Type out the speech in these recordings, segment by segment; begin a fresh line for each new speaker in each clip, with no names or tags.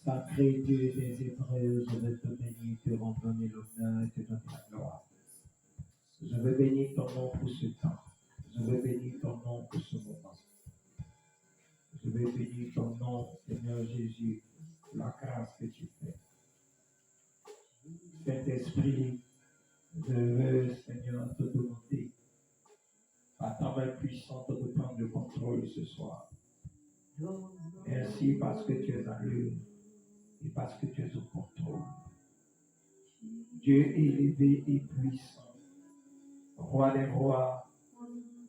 Sacré Dieu des Hébreux, je veux te bénir, te rendre l'honneur et te donner la gloire. Je veux bénir ton nom pour ce temps. Je veux bénir ton nom pour ce moment. Je veux bénir ton nom, Seigneur Jésus, pour la grâce que tu fais. Saint-Esprit, je veux, Seigneur, te demander, à ta main puissante, de prendre le contrôle ce soir. Merci parce que tu es à l'œuvre et parce que tu es au contrôle. Dieu élevé et puissant, roi des rois,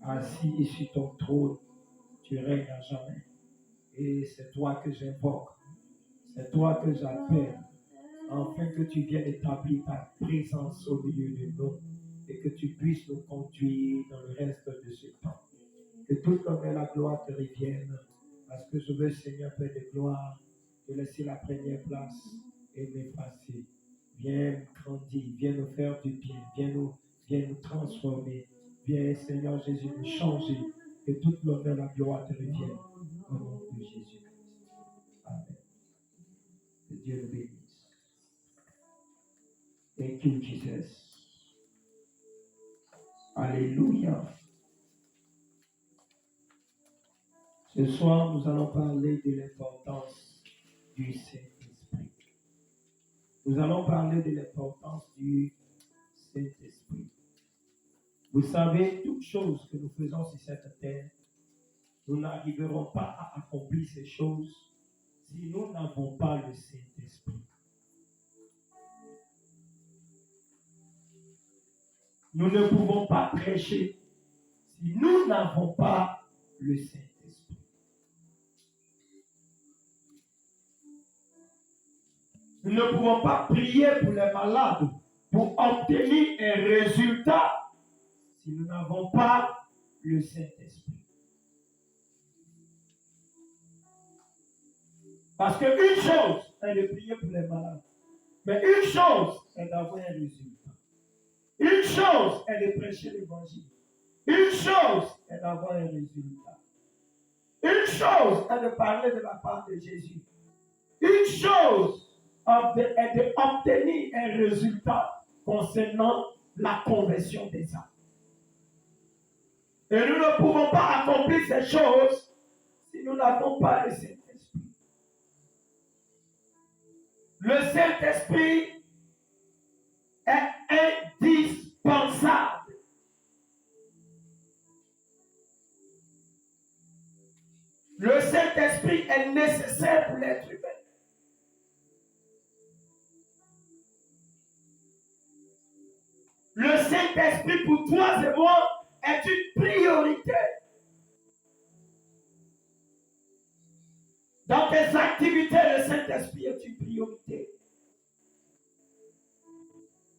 assis sur ton trône, tu règnes à jamais. Et c'est toi que j'invoque, c'est toi que j'appelle, afin que tu viennes établir ta présence au milieu de nous et que tu puisses nous conduire dans le reste de ce temps. Que toute l'honneur et la gloire te reviennent, parce que je veux, Seigneur, Père de gloire, te laisser la première place et m'effacer. Viens grandir, viens nous faire du bien, viens nous transformer. Viens, Seigneur Jésus, nous changer. Que toute l'honneur et la gloire te reviennent. Au nom de Jésus-Christ. Amen. Que Dieu nous bénisse. Thank you, Jesus. Alléluia. Ce soir, nous allons parler de l'importance du Saint-Esprit. Nous allons parler de l'importance du Saint-Esprit. Vous savez, toutes choses que nous faisons sur cette terre, nous n'arriverons pas à accomplir ces choses si nous n'avons pas le Saint-Esprit. Nous ne pouvons pas prêcher si nous n'avons pas le Saint-Esprit. Nous ne pouvons pas prier pour les malades pour obtenir un résultat si nous n'avons pas le Saint-Esprit. Parce qu'une chose est de prier pour les malades, mais une chose est d'avoir un résultat. Une chose est de prêcher l'évangile. Une chose est d'avoir un résultat. Une chose est de parler de la part de Jésus. Une chose est d'obtenir un résultat concernant la conversion des âmes. Et nous ne pouvons pas accomplir ces choses si nous n'avons pas le Saint-Esprit. Le Saint-Esprit est indispensable. Le Saint-Esprit est nécessaire pour l'être humain. Le Saint-Esprit pour toi et moi est une priorité. Dans tes activités, le Saint-Esprit est une priorité.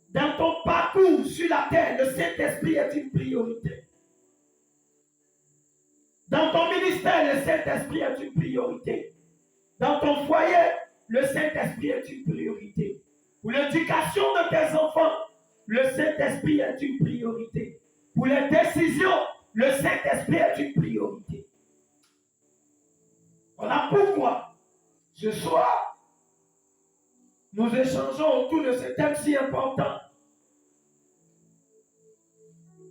Dans ton parcours sur la terre, le Saint-Esprit est une priorité. Dans ton ministère, le Saint-Esprit est une priorité. Dans ton foyer, le Saint-Esprit est une priorité. Pour l'éducation de tes enfants, le Saint-Esprit est une priorité. Pour les décisions, le Saint-Esprit est une priorité. Voilà pourquoi, ce soir, nous échangeons autour de ce thème si important.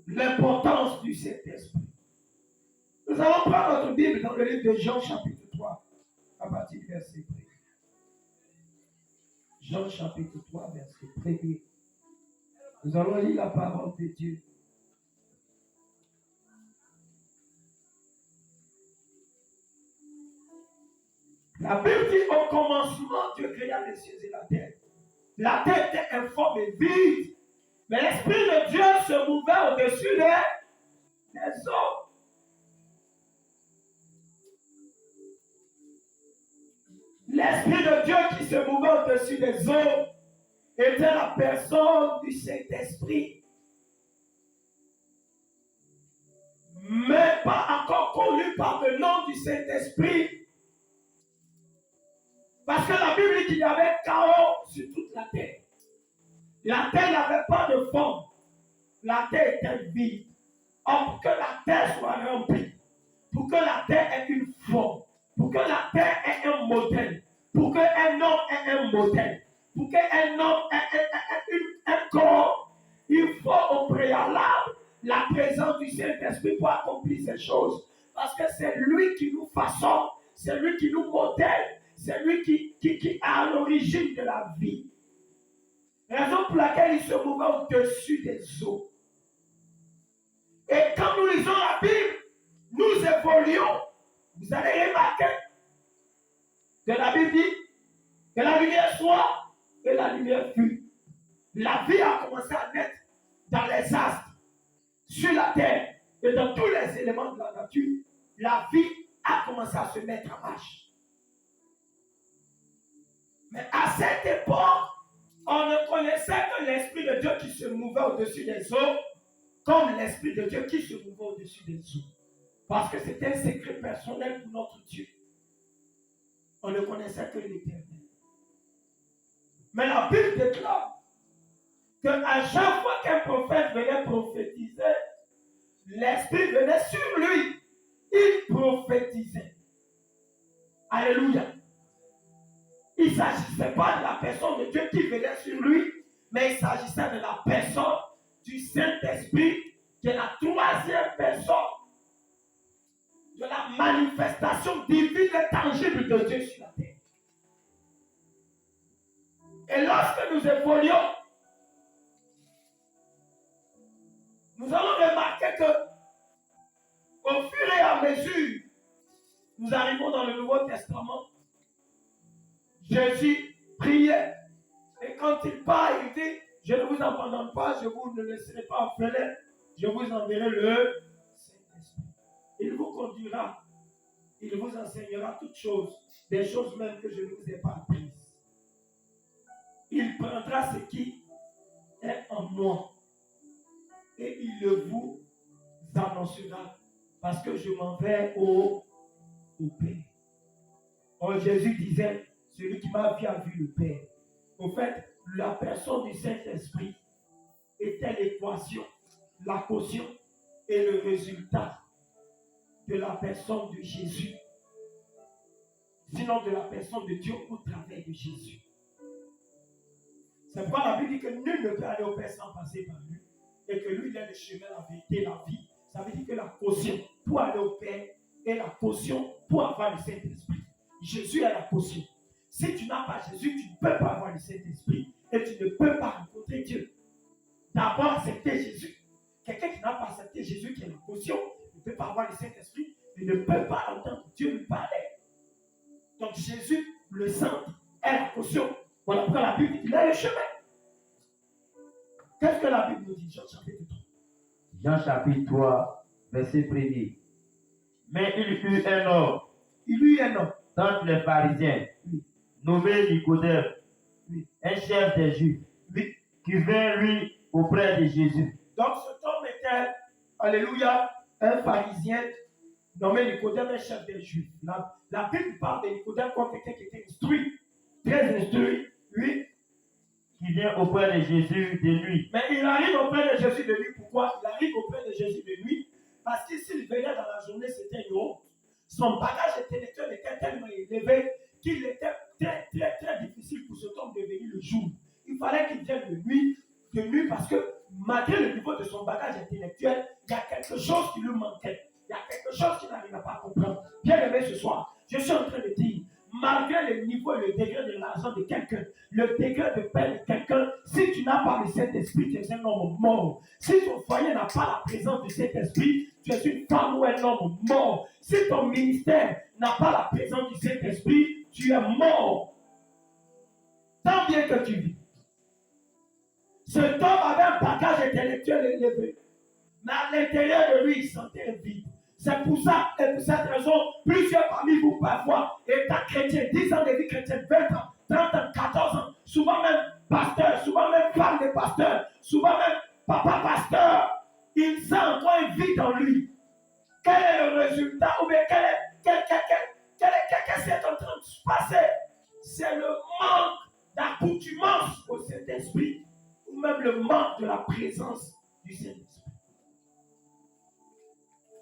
L'importance du Saint-Esprit. Nous allons prendre notre Bible dans le livre de Jean chapitre 3, à partir du verset 1. Jean chapitre 3, verset 1. Nous allons lire la parole de Dieu. La Bible dit au commencement, Dieu créa les cieux et la terre. La terre était informe et vide. Mais l'Esprit de Dieu se mouvait au-dessus des eaux. L'Esprit de Dieu qui se mouvait au-dessus des eaux était la personne du Saint-Esprit. Mais pas encore connu par le nom du Saint-Esprit. Parce que la Bible dit qu'il y avait chaos sur toute la terre. La terre n'avait pas de forme. La terre était vide. Or, pour que la terre soit remplie, pour que la terre ait une forme, pour que la terre ait un modèle, pour qu'un homme ait un modèle, pour qu'un homme ait un corps, il faut au préalable la présence du Saint-Esprit pour accomplir ces choses. Parce que c'est lui qui nous façonne, c'est lui qui nous modèle, c'est lui qui est à l'origine de la vie. Raison pour laquelle il se mouvait au-dessus des eaux. Et quand nous lisons la Bible, nous évoluons. Vous allez remarquer que la Bible dit que la lumière soit et la lumière fut. La vie a commencé à naître dans les astres, sur la terre et dans tous les éléments de la nature. La vie a commencé à se mettre en marche. Mais à cette époque, on ne connaissait que l'Esprit de Dieu qui se mouvait au-dessus des eaux, comme l'Esprit de Dieu qui se mouvait au-dessus des eaux. Parce que c'était un secret personnel pour notre Dieu. On ne connaissait que l'Éternel. Mais la Bible déclare qu'à chaque fois qu'un prophète venait prophétiser, l'Esprit venait sur lui. Il prophétisait. Alléluia. Il ne s'agissait pas de la personne de Dieu qui venait sur lui, mais il s'agissait de la personne du Saint-Esprit, qui est la troisième personne de la manifestation divine et tangible de Dieu sur la terre. Et lorsque nous évoluons, nous allons remarquer que, au fur et à mesure, nous arrivons dans le Nouveau Testament. Jésus priait. Et quand il part, il dit, je ne vous abandonne pas, je vous ne laisserai pas orphelin, je vous enverrai le Saint-Esprit. Il vous conduira, il vous enseignera toutes choses, des choses même que je ne vous ai pas apprises. Il prendra ce qui est en moi et il le vous annoncera parce que je m'en vais au Père. Or Jésus disait, celui qui m'a vu a vu le Père. En fait, la personne du Saint-Esprit était l'équation, la caution et le résultat de la personne de Jésus. Sinon de la personne de Dieu au travers de Jésus. C'est pourquoi la Bible dit que nul ne peut aller au Père sans passer par lui. Et que lui, il est le chemin, la vérité, la vie. Ça veut dire que la caution pour aller au Père est la caution pour avoir le Saint-Esprit. Jésus est la caution. Si tu n'as pas Jésus, tu ne peux pas avoir le Saint-Esprit et tu ne peux pas rencontrer Dieu. D'abord, accepter Jésus. Quelqu'un qui n'a pas accepté Jésus, qui est la caution, ne peut pas avoir le Saint-Esprit, il ne peut pas entendre Dieu lui parler. Donc Jésus, le centre, est la caution. Voilà pourquoi la Bible dit qu'il est le chemin. Qu'est-ce que la Bible nous dit, Jean chapitre 3?
Jean chapitre 3, verset 1er. Mais il fut un homme.
Il eut un homme.
D'entre les pharisiens, nommé Nicodème, un chef des Juifs, qui vint lui auprès de Jésus.
Donc cet homme était, alléluia, un pharisien nommé Nicodème, un chef des Juifs. La Bible parle de Nicodème comme quelqu'un qui était instruit, très instruit, oui.
Qui vient auprès de Jésus de nuit.
Mais il arrive auprès de Jésus de nuit. Pourquoi? Il arrive auprès de Jésus de nuit parce que s'il venait dans la journée, c'était une honte. Son bagage intellectuel était tellement élevé qu'il était très, très, très difficile pour cet homme de venir le jour. Il fallait qu'il vienne de nuit parce que malgré le niveau de son bagage intellectuel, il y a quelque chose qui lui manquait. Il y a quelque chose qu'il n'arrivait pas à comprendre. Bien aimé ce soir, je suis en train de dire, malgré le niveau et le degré de l'argent de quelqu'un, le degré de paix de quelqu'un, si tu n'as pas le Saint-Esprit, tu es un homme mort. Si ton foyer n'a pas la présence du Saint-Esprit, tu es une femme ou un homme mort. Si ton ministère n'a pas la présence du Saint-Esprit, tu es mort. Tant bien que tu vis. Cet homme avait un bagage intellectuel élevé. Mais à l'intérieur de lui, il sentait vide. C'est pour ça, et pour cette raison, plusieurs parmi vous, parfois, étant chrétiens, 10 ans de vie chrétienne, 20 ans, 30 ans, 14 ans, souvent même pasteur, souvent même femme de pasteur, souvent même papa pasteur, il sent encore un vide en lui. Quel est le résultat? Ou bien qu'est-ce qui est en train de se passer? C'est le manque d'accoutumance au Saint-Esprit, ou même le manque de la présence du Saint-Esprit.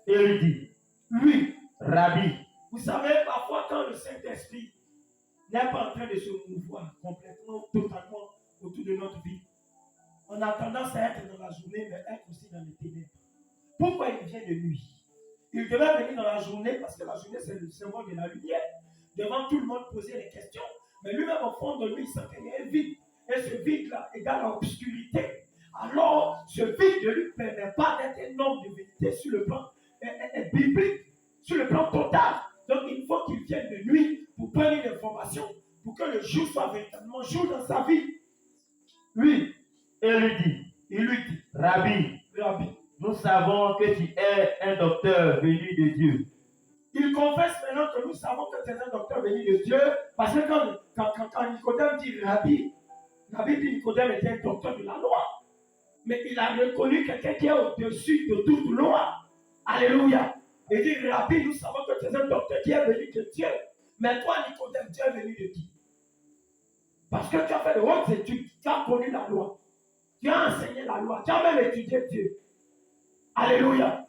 Et lui dit,
Lui,
Rabbi,
vous savez, parfois quand le Saint-Esprit n'est pas en train de se mouvoir complètement, totalement autour de notre vie, on a tendance à être dans la journée, mais être aussi dans les ténèbres. Pourquoi il vient de nuit? Il devait venir dans la journée parce que la journée c'est le symbole de la lumière. Devant tout le monde poser des questions, mais lui-même au fond de lui, il sent qu'il y a un vide. Et ce vide-là égale l'obscurité. Alors, ce vide ne lui permet pas d'être un homme de vérité sur le plan biblique, sur le plan total. Donc, il faut qu'il vienne de nuit pour prendre une information, pour que le jour soit véritablement jour dans sa vie. Lui,
et lui dit,
il lui dit,
Rabbi,
Rabbi,
nous savons que tu es un docteur venu de Dieu.
Il confesse maintenant que nous savons que tu es un docteur venu de Dieu, parce que quand Nicodème dit Rabbi, la Bible dit Nicodème était un docteur de la loi. Mais il a reconnu quelqu'un qui est au-dessus de toute loi. Alléluia. Il dit Rabbi, nous savons que tu es un docteur qui est venu de Dieu. Mais toi, Nicodème, tu es venu de qui? Parce que tu as fait de hautes études, tu as connu la loi, tu as enseigné la loi, tu as même étudié Dieu. Alléluia.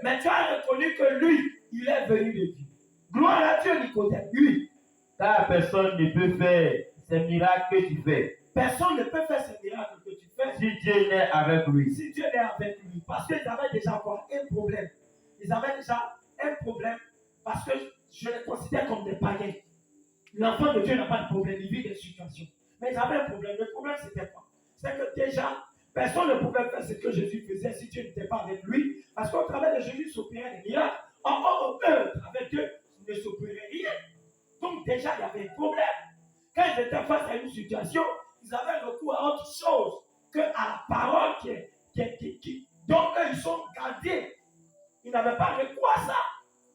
Mais tu as reconnu que lui, il est venu de Dieu. Gloire à Dieu, Nicodème. Lui.
Car personne ne peut faire ces miracles que tu fais.
Personne ne peut faire ces miracles que tu fais
si Dieu n'est avec lui.
Si Dieu n'est avec lui. Parce qu'ils avaient déjà quoi? Un problème. Ils avaient déjà un problème parce que je les considère comme des païens. L'enfant de Dieu n'a pas de problème, il vit des situations. Mais ils avaient un problème. Le problème, c'était quoi? C'est que déjà, personne ne pouvait faire ce que Jésus faisait si Dieu n'était pas avec lui. Parce qu'au travers de Jésus, il s'opérait des miracles. Or, eux, avec Dieu, il ne s'opérait rien. Donc déjà, il y avait un problème. Quand ils étaient face à une situation, ils avaient recours à autre chose que à la parole dont eux, ils sont gardés. Ils n'avaient pas recours à ça.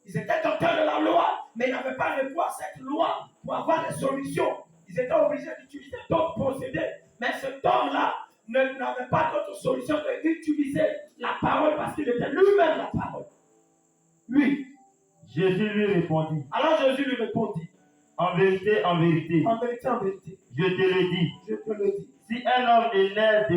Ils étaient docteurs de la loi, mais ils n'avaient pas recours à cette loi pour avoir des solutions. Ils étaient obligés d'utiliser d'autres procédés. Mais cet homme-là n'avait pas d'autre solution que d'utiliser la parole parce qu'il était lui-même la parole. Lui.
Jésus lui répondit.
Alors Jésus lui répondit.
En vérité, en vérité.
En vérité, en vérité.
Je te le dis.
Je te le dis.
Si un homme est né de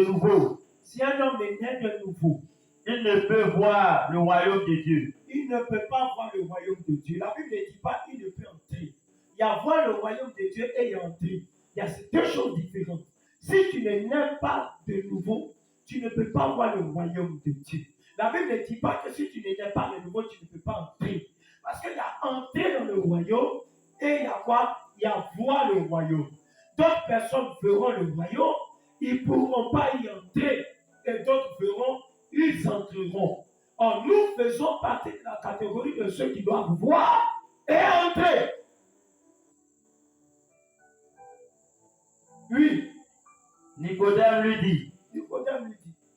nouveau.
Si un homme est né de nouveau.
Il ne peut voir le royaume de Dieu.
Il ne peut pas voir le royaume de Dieu. La Bible ne dit pas il ne peut entrer. Il y a voir le royaume de Dieu et y entrer. Il y a ces deux choses différentes. Si tu ne nais pas de nouveau, tu ne peux pas voir le royaume de Dieu. La Bible ne dit pas que si tu ne nais pas de nouveau, tu ne peux pas entrer. Parce qu'il y a entrer dans le royaume et il y a quoi? Il y a voir le royaume. D'autres personnes verront le royaume, ils ne pourront pas y entrer. Et d'autres verront, ils entreront. Or, nous faisons partie de la catégorie de ceux qui doivent voir et entrer. Oui.
Nicodème lui dit.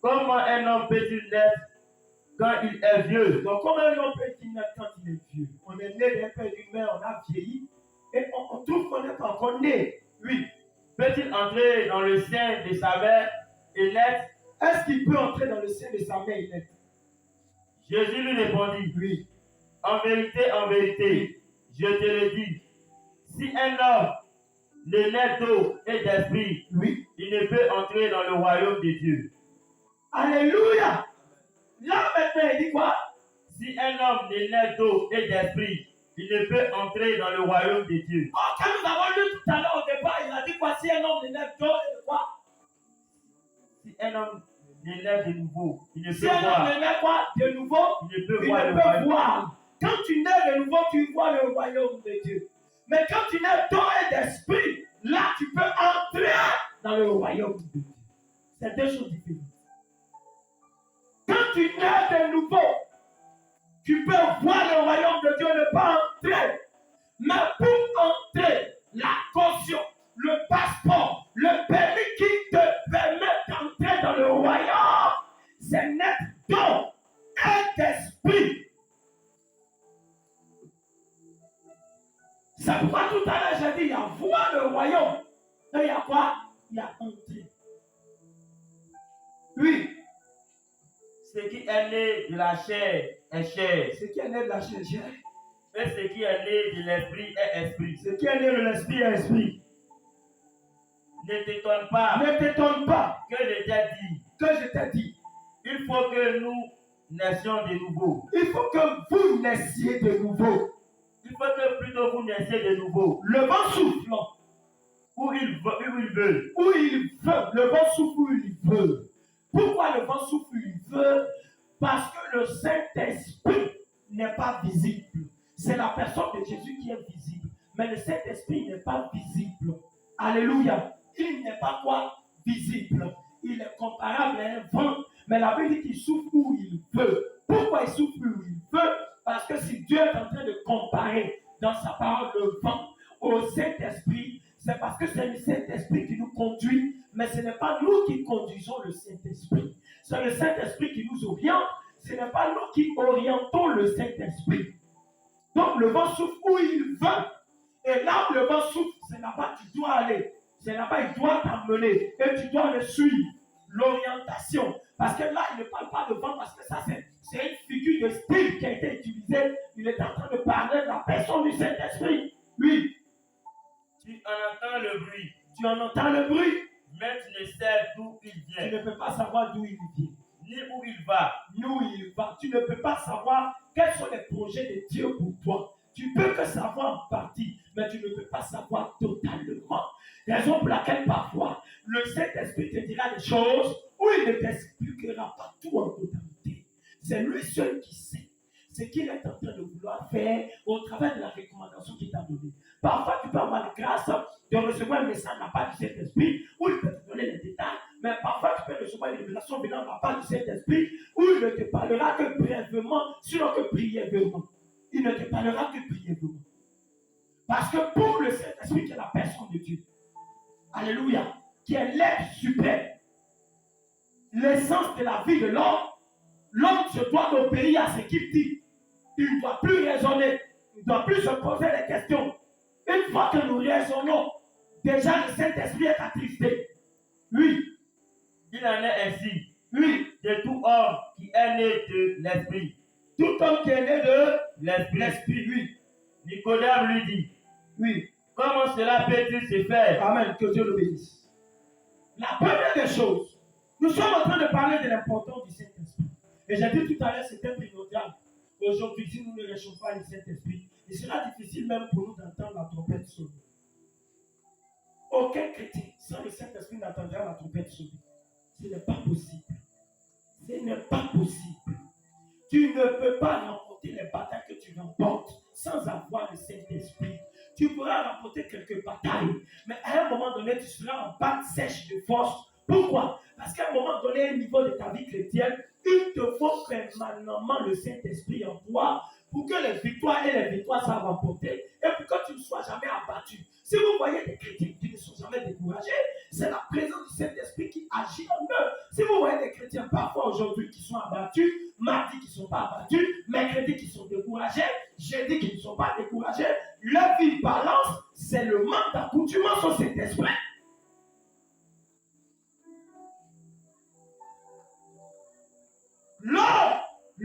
Comment un homme peut-il naître quand il est vieux?
Donc, comment un homme peut-il naître quand il est vieux? On est né d'un père et d'une mère, on a vieilli et on trouve qu'on n'est pas encore né. Oui.
Peut-il entrer dans le sein de sa mère et naître?
Est-ce qu'il peut entrer dans le sein de sa mère et naître?
Jésus lui répondit.
Oui.
En vérité, je te le dis. Si un homme ne naît d'eau et d'esprit,
oui,
il ne peut entrer dans le royaume de Dieu.
Alléluia. Là maintenant, il dit quoi?
Si un homme ne naît d'eau et d'esprit, il ne peut entrer dans le royaume de Dieu.
Oh, quand nous avons lu tout à l'heure au départ, il a dit quoi? Si un homme ne naît d'eau et de quoi?
Si un homme ne naît de nouveau, il ne peut
voir. Si un homme ne naît quoi? De nouveau,
il ne peut
voir. Quand tu nais de nouveau, tu vois le royaume de Dieu. Mais quand tu nais d'eau et d'esprit, là tu peux entrer dans le royaume de Dieu. C'est deux choses différentes. Quand tu nais de nouveau, tu peux voir le royaume de Dieu, ne pas entrer. Mais pour entrer, la caution, le passeport, le permis qui te entrer dans le royaume, c'est naître dans un esprit. C'est pourquoi tout à l'heure j'ai dit, il y a voir le royaume. Et il y a quoi? Il y a entrer. Oui.
Ce qui est né de la chair est chair.
Ce qui est né de la chair est chair.
Et ce qui est né de l'esprit est esprit.
Ce qui est né de l'esprit est esprit.
Ne t'étonne pas.
Ne t'étonne pas
que je t'ai dit.
Que je t'ai dit.
Il faut que nous naissions de nouveau.
Il faut que vous naissiez de nouveau.
Il faut que plutôt vous naissiez de nouveau.
Le vent souffle.
Où il veut.
Où il veut. Le vent souffle où il veut. Pourquoi le vent souffle où il veut? Parce que le Saint-Esprit n'est pas visible. C'est la personne de Jésus qui est visible. Mais le Saint-Esprit n'est pas visible. Alléluia. Il n'est pas quoi? Visible. Il est comparable à un vent. Mais la Bible dit qu'il souffle où il veut. Pourquoi il souffle où il veut? Parce que si Dieu est en train de comparer dans sa parole le vent au Saint-Esprit, c'est parce que c'est le Saint-Esprit qui nous conduit, mais ce n'est pas nous qui conduisons le Saint-Esprit. C'est le Saint-Esprit qui nous oriente, ce n'est pas nous qui orientons le Saint-Esprit. Donc le vent souffle où il veut. Et là où le vent souffle, c'est là-bas que tu dois aller. C'est là-bas il doit t'amener. Et tu dois le suivre. L'orientation. Parce que là, il ne parle pas de vent, parce que ça, c'est une figure de style qui a été utilisée. Il est en train de parler de la personne du Saint-Esprit. Oui.
Tu en entends le bruit.
Tu en entends le bruit.
Mais tu ne sais d'où il vient.
Tu ne peux pas savoir d'où il vient.
Ni où il va.
Ni où il va. Tu ne peux pas savoir quels sont les projets de Dieu pour toi. Tu peux que savoir en partie, mais tu ne peux pas savoir totalement. Raison pour laquelle parfois, le Saint-Esprit te dira des choses où il ne t'expliquera pas tout en totalité. C'est lui seul qui sait ce qu'il est en train de vouloir faire au travers de la recommandation qu'il t'a donnée. Parfois, tu peux avoir la grâce de recevoir un message de la part du Saint-Esprit où il peut te donner les détails, mais parfois, tu peux recevoir une révélation venant de la part du Saint-Esprit où il ne te parlera que brièvement, sinon que brièvement. Il ne te parlera que brièvement. Parce que pour le Saint-Esprit, qui est la personne de Dieu, alléluia, qui est l'être suprême, l'essence de la vie de l'homme se doit d'obéir à ce qu'il dit. Il ne doit plus raisonner, il ne doit plus se poser des questions. Une fois que nous raisonnons, déjà le Saint-Esprit est attristé. Oui.
Il en est ainsi.
Oui.
De tout homme qui est né de l'Esprit.
Tout homme qui est né de
l'Esprit.
Oui.
Nicodème lui dit.
Oui.
Comment cela peut-il se faire?
Amen. Que Dieu le bénisse. La première des choses, nous sommes en train de parler de l'importance du Saint-Esprit. Et j'ai dit tout à l'heure, c'était primordial. Aujourd'hui, si nous ne réchauffons pas le Saint-Esprit, il sera difficile même pour nous d'entendre la trompette sonner. Aucun chrétien sans le Saint-Esprit n'entendra la trompette sonner. Ce n'est pas possible. Ce n'est pas possible. Tu ne peux pas remporter les batailles que tu remportes sans avoir le Saint-Esprit. Tu pourras remporter quelques batailles, mais à un moment donné, tu seras en panne sèche de force. Pourquoi? Parce qu'à un moment donné, au niveau de ta vie chrétienne, il te faut permanemment le Saint-Esprit en toi pour que les victoires soient remportées et pour que tu ne sois jamais abattu. Si vous voyez des chrétiens qui ne sont jamais découragés, c'est la présence du Saint-Esprit qui agit en eux. Si vous voyez des chrétiens parfois aujourd'hui qui sont abattus, mardi qui ne sont pas abattus, mercredi qui sont découragés, jeudi qui ne sont pas découragés, leur vie balance, c'est le manque d'accoutumance au Saint-Esprit.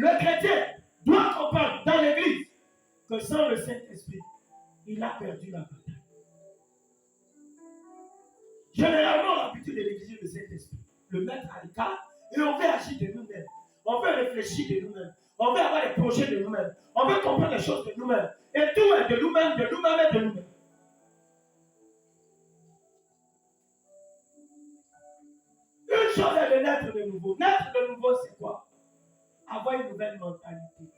Le chrétien doit comprendre dans l'église que sans le Saint-Esprit, il a perdu la bataille. Généralement, on a l'habitude de négliger le Saint-Esprit, le mettre à l'écart, et on veut agir de nous-mêmes. On veut réfléchir de nous-mêmes. On veut avoir des projets de nous-mêmes. On veut comprendre les choses de nous-mêmes. Et tout est de nous-mêmes, de nous-mêmes et de nous-mêmes. Une chose est de naître de nouveau. Naître de nouveau, c'est quoi? Avoir une nouvelle mentalité.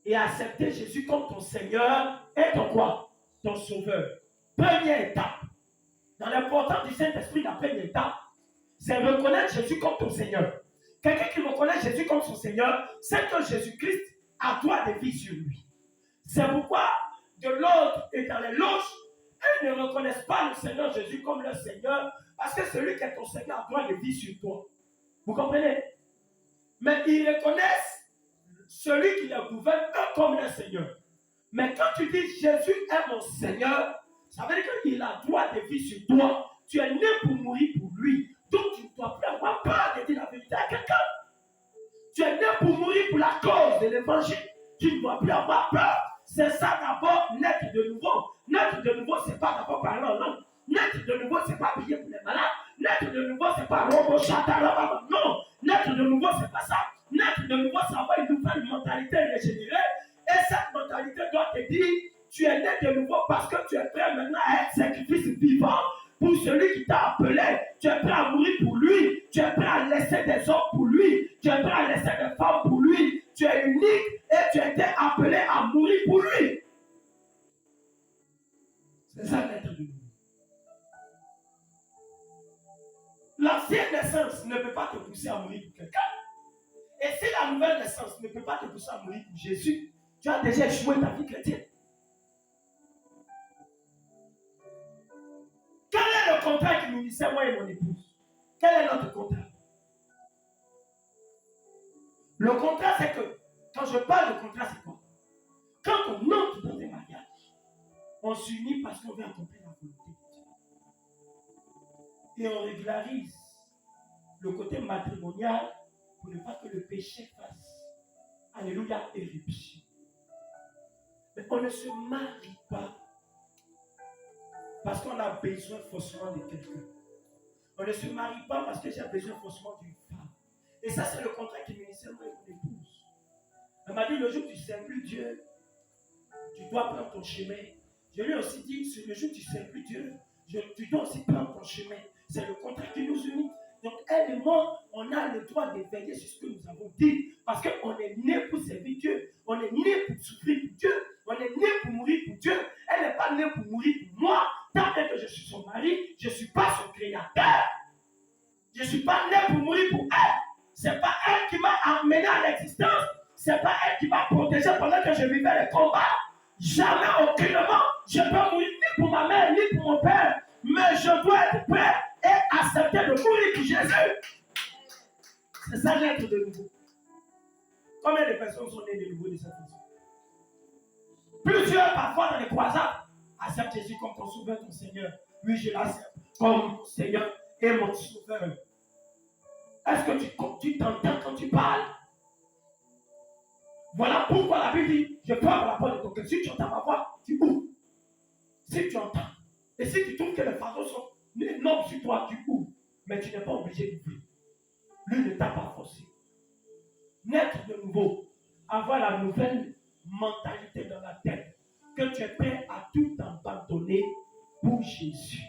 Et accepter Jésus comme ton Seigneur et ton quoi? Ton Sauveur. Première étape. Dans l'importance du Saint-Esprit, la première étape, c'est reconnaître Jésus comme ton Seigneur. Quelqu'un qui reconnaît Jésus comme son Seigneur, c'est que Jésus-Christ a droit de vie sur lui. C'est pourquoi de l'autre et dans les loges, elles ne reconnaissent pas le Seigneur Jésus comme leur Seigneur Parce que celui qui est ton Seigneur a droit de vie sur toi. Vous comprenez? Mais ils reconnaissent celui qui les gouverne comme leur Seigneur. Mais quand tu dis Jésus est mon Seigneur, ça veut dire qu'il a droit de vie sur toi. Tu es né pour mourir pour lui. Donc tu ne dois plus avoir peur de dire la vérité à quelqu'un. Tu es né pour mourir pour la cause de l'évangile. Tu ne dois plus avoir peur. C'est ça d'abord, naître de nouveau. Naître de nouveau, ce n'est pas d'abord parler en langue. Naître de nouveau, ce n'est pas prier pour les malades. Naître de nouveau, ce n'est pas robo chatarababa. Non. Naître de nouveau, ce n'est pas ça. Naître de nouveau, c'est avoir une nouvelle mentalité régénérée. Et cette mentalité doit te dire, tu es né de nouveau parce que tu es prêt maintenant à être sacrifice vivant pour celui qui t'a appelé. Tu es prêt à mourir pour lui. Tu es prêt à laisser des hommes pour lui. Tu es prêt à laisser des femmes pour lui. Tu es unique et tu as été appelé à mourir pour lui. C'est ça l'être de nouveau. L'ancienne naissance ne peut pas te pousser à mourir pour quelqu'un. Et si la nouvelle naissance ne peut pas te pousser à mourir pour Jésus, tu as déjà échoué ta vie chrétienne. Quel est le contrat qui nous unissait, moi et mon épouse? Quel est notre contrat? Le contrat, c'est que, quand je parle de contrat, c'est quoi? Quand on entre dans un mariage, on s'unit parce qu'on veut accomplir la volonté de Dieu. Et on régularise le côté matrimonial pour ne pas que le péché fasse, alléluia, éruption. Mais on ne se marie pas parce qu'on a besoin forcément de quelqu'un. On ne se marie pas parce que j'ai besoin forcément d'une femme. Et ça, c'est le contrat qui m'unissait moi et mon épouse. Elle m'a dit, le jour où tu ne sers plus Dieu, tu dois prendre ton chemin. Je lui ai aussi dit, le jour où tu ne sers plus Dieu, tu dois aussi prendre ton chemin. C'est le contrat qui nous unit. Donc, elle et moi, on a le droit de veiller sur ce que nous avons dit. Parce qu'on est né pour servir Dieu. On est né pour souffrir pour Dieu. On est né pour mourir pour Dieu. Elle n'est pas née pour mourir pour moi. Tant que je suis son mari, je ne suis pas son créateur. Je ne suis pas né pour mourir pour elle. Ce n'est pas elle qui m'a amené à l'existence. Ce n'est pas elle qui m'a protégé pendant que je vivais les combats. Jamais, aucunement, je ne peux mourir ni pour ma mère, ni pour mon père. Mais je dois être prêt et accepter de mourir pour Jésus. C'est ça l'être de nouveau. Combien de personnes sont nées de nouveau de cette façon? Plusieurs, parfois, dans les croisades, acceptent Jésus comme ton sauveur, ton Seigneur. Oui, je l'accepte comme mon Seigneur et mon sauveur. Est-ce que tu t'entends quand tu parles? Voilà pourquoi la Bible dit, je frappe à la porte de ton cœur. Si tu entends ma voix, tu ouvres. Si tu entends. Et si tu trouves que les fardeaux sont énormes sur toi, tu ouvres. Mais tu n'es pas obligé d'ouvrir. Lui ne t'a pas forcé. Naître de nouveau, avoir la nouvelle mentalité dans la tête, que tu es prêt à tout abandonner pour Jésus.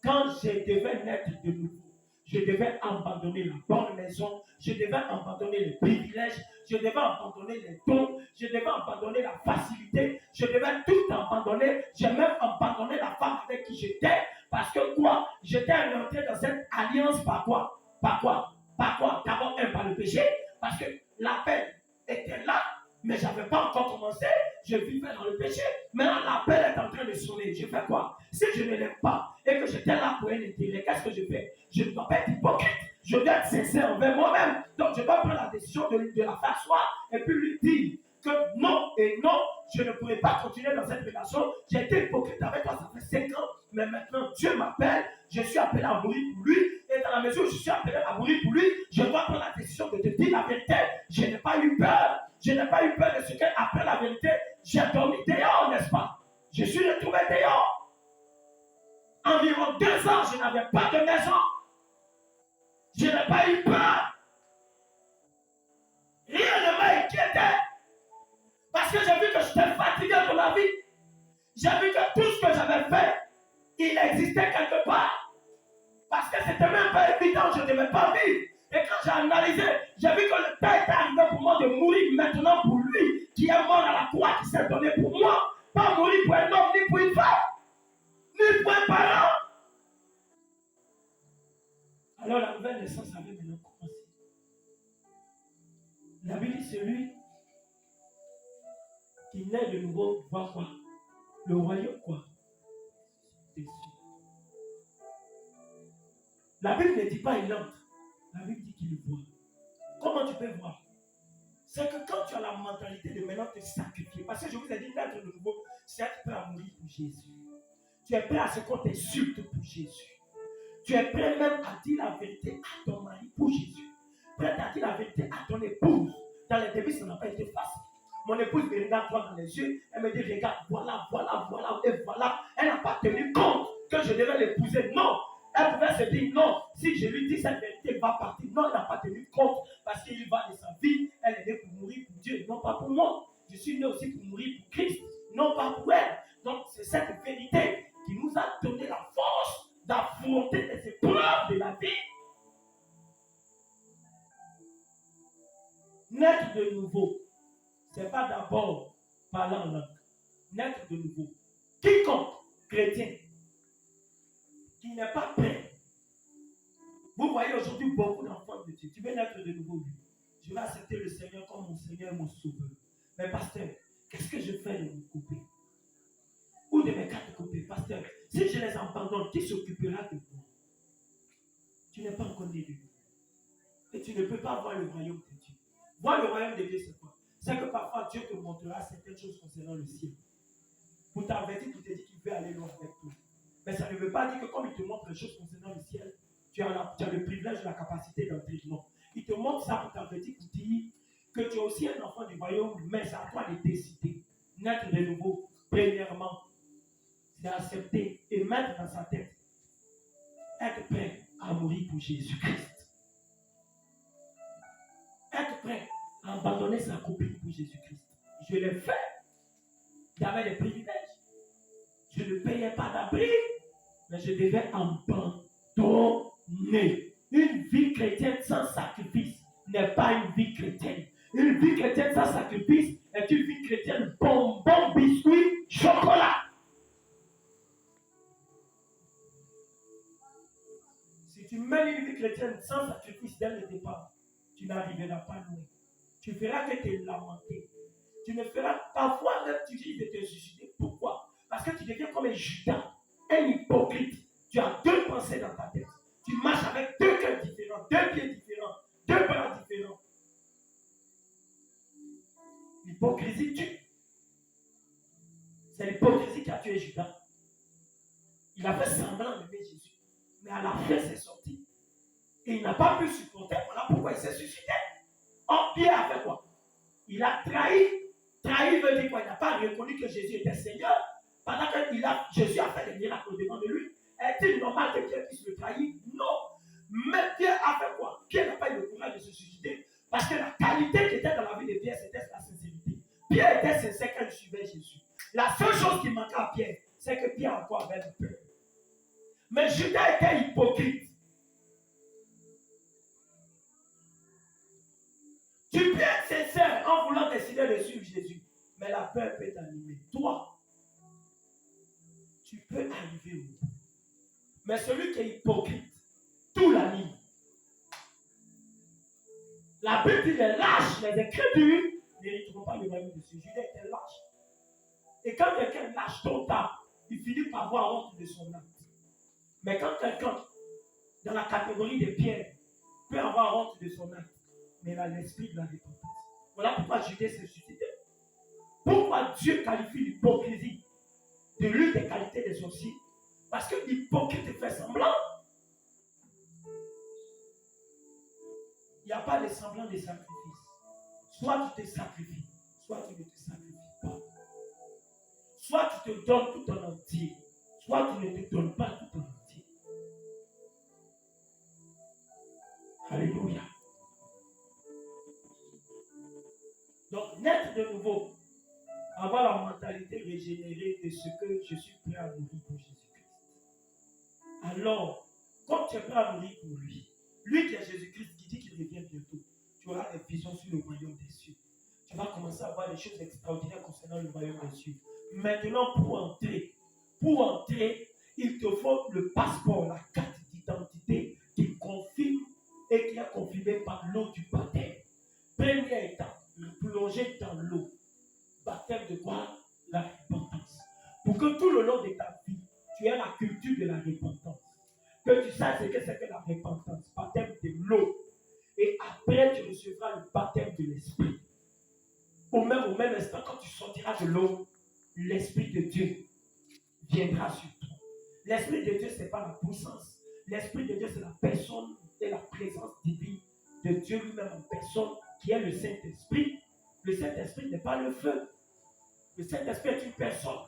Quand je devais naître de nouveau, je devais abandonner la bonne maison, je devais abandonner les privilèges, je devais abandonner les dons, je devais abandonner la facilité, je devais tout abandonner. J'ai même abandonné la femme avec qui j'étais, parce que quoi? J'étais rentré dans cette alliance par quoi? Par quoi? Par quoi? D'abord, par le péché, parce que l'appel était là, mais je n'avais pas encore commencé, je vivais dans le péché. Maintenant, l'appel est en train de sonner. Je fais quoi? Si je ne l'aime pas et que j'étais là pour un intérêt, qu'est-ce que je fais? Je ne dois pas être hypocrite. Je dois être sincère envers moi-même. Donc, je dois prendre la décision de la faire asseoir et puis lui dire que non et non, je ne pourrais pas continuer dans cette relation. J'ai été hypocrite avec toi, ça fait 5 ans, mais maintenant, Dieu m'appelle, je suis appelé à mourir pour lui. Et dans la mesure où je suis appelé à mourir pour lui, je dois prendre la décision de te dire la vérité. Je n'ai pas eu peur. Je n'ai pas eu peur de ce qu'après la vérité, j'ai dormi dehors, n'est-ce pas? Je suis retrouvé dehors. Environ 2 ans, je n'avais pas de maison. Je n'ai pas eu peur. Rien ne m'a inquiété. Parce que j'ai vu que j'étais fatigué de ma vie. J'ai vu que tout ce que j'avais fait, il existait quelque part. Parce que c'était même pas évident, je ne devais pas vivre. Et quand j'ai analysé, j'ai vu que le temps était arrivé pour moi de mourir maintenant pour lui, qui est mort à la croix, qui s'est donné pour moi. Pas mourir pour un homme, ni pour une femme, ni pour un parent. Alors la nouvelle naissance avait maintenant commencé. La Bible dit celui qui naît de nouveau voit quoi? Le royaume quoi? Des cieux. La Bible ne dit pas il entre. La Bible dit qu'il voit. Comment tu peux voir? C'est que quand tu as la mentalité de maintenant te sacrifier, parce que je vous ai dit, naître de nouveau, c'est être prêt à mourir pour Jésus. Tu es prêt à ce qu'on t'insulte pour Jésus. Tu es prêt même à dire la vérité à ton mari pour Jésus. Prêt à dire la vérité à ton épouse. Dans les débuts, ça n'a pas été facile. Mon épouse me regarde droit dans les yeux. Elle me dit, regarde, voilà, voilà, voilà, et voilà. Elle n'a pas tenu compte que je devais l'épouser. Non. Elle pouvait se dire non. Si je lui dis cette vérité, elle va partir. Non, elle n'a pas tenu compte parce qu'il va de sa vie. Elle est née pour mourir pour Dieu, non pas pour moi. Je suis né aussi pour mourir pour Christ, non pas pour elle. Donc, c'est cette vérité qui nous a donné la force d'affronter les épreuves de la vie. Naître de nouveau, ce n'est pas d'abord parler en langue. Naître de nouveau. Quiconque chrétien qui n'est pas prêt. Vous voyez aujourd'hui beaucoup d'enfants de Dieu. Tu veux naître de nouveau, oui. Je vais accepter le Seigneur comme mon Seigneur et mon Sauveur. Mais pasteur, qu'est-ce que je fais de mes coupés? Ou de mes 4 coupés? Pasteur, si je les abandonne, qui s'occupera de moi? Tu n'es pas encore né de nouveau. Et tu ne peux pas voir le royaume de Dieu. Voir le royaume de Dieu, c'est quoi? C'est que parfois Dieu te montrera certaines choses concernant le ciel. Pour t'avertir, pour te dire qu'il veut aller loin avec toi. Mais ça ne veut pas dire que comme il te montre les choses concernant le ciel, tu as le privilège et la capacité d'entrer. Non. Il te montre ça pour t'avertir, pour dire que tu es aussi un enfant du royaume, mais c'est à toi de décider. Naître de nouveau, premièrement, c'est accepter et mettre dans sa tête, être prêt à mourir pour Jésus-Christ. Être prêt à abandonner sa copine pour Jésus-Christ. Je l'ai fait. J'avais des privilèges. Je ne payais pas d'abri, mais je devais abandonner. Une vie chrétienne sans sacrifice n'est pas une vie chrétienne. Une vie chrétienne sans sacrifice est une vie chrétienne bonbon, biscuit, chocolat. Si tu mènes une vie chrétienne sans sacrifice dès le départ, tu n'arriveras pas loin. Tu feras que te lamenter. Tu ne feras parfois même tu dis de te suicider. Pourquoi? Parce que tu deviens comme un Judas, un hypocrite. Tu as 2 pensées dans ta tête. Tu marches avec 2 cœurs différents, 2 pieds différents, 2 bras différents. L'hypocrisie tue. C'est l'hypocrisie qui a tué Judas. Il a fait semblant d'aimer Jésus. Mais à la fin, c'est sorti. Et il n'a pas pu supporter. Voilà pourquoi il s'est suicidé. Or, Pierre a fait quoi? Il a trahi. Trahi veut dire quoi? Il n'a pas reconnu que Jésus était Seigneur. Pendant que Jésus a fait des miracles au-devant de lui. Est-il normal que Pierre puisse le trahir? Non. Mais Pierre a fait quoi? Pierre n'a pas eu le courage de se suicider. Parce que la qualité qui était dans la vie de Pierre, c'était la sincérité. Pierre était sincère quand il suivait Jésus. La seule chose qui manquait à Pierre, c'est que Pierre encore avait peur. Mais Judas était hypocrite. Tu peux être sincère en voulant décider de suivre Jésus. Mais la peur peut t'animer. Toi, tu peux arriver au bout. Mais celui qui est hypocrite, tout l'anime. La Bible dit les lâches, les incrédules, n'hériteront pas le royaume de Dieu. Judas était lâche. Et quand quelqu'un lâche ton tard, il finit par avoir honte de son acte. Mais quand quelqu'un, dans la catégorie des pierres, peut avoir honte de son acte, mais il a l'esprit de la repentance. Voilà pourquoi Judas s'est suicidé. Pourquoi Dieu qualifie l'hypocrisie de l'une des qualités des sorciers? Parce que l'hypocrite fait semblant. Il n'y a pas de semblant de sacrifice. Soit tu te sacrifies, soit tu ne te sacrifies pas. Soit tu te donnes tout en entier, soit tu ne te donnes pas tout en entier. Alléluia. Donc, naître de nouveau, avoir la mentalité régénérée de ce que je suis prêt à mourir pour Jésus-Christ. Alors, comme tu es prêt à mourir pour lui, lui qui est Jésus-Christ, qui dit qu'il revient bientôt, tu auras des visions sur le royaume des cieux. Tu vas commencer à voir des choses extraordinaires concernant le royaume des cieux. Maintenant, pour entrer, il te faut le passeport, la carte d'identité qui confirme et qui est confirmée par l'eau du baptême. Première étape, plonger dans l'eau. Baptême de quoi? La repentance. Pour que tout le long de ta vie, tu aies la culture de la repentance. Que tu saches ce que c'est que la repentance, baptême de l'eau. Et après, tu recevras le baptême de l'Esprit. Au même instant, quand tu sortiras de l'eau, l'Esprit de Dieu viendra sur toi. L'Esprit de Dieu, ce n'est pas la puissance. L'Esprit de Dieu, c'est la personne et la présence divine de Dieu lui-même en personne, qui est le Saint-Esprit. Le Saint-Esprit n'est pas le feu. Le Saint-Esprit est une personne.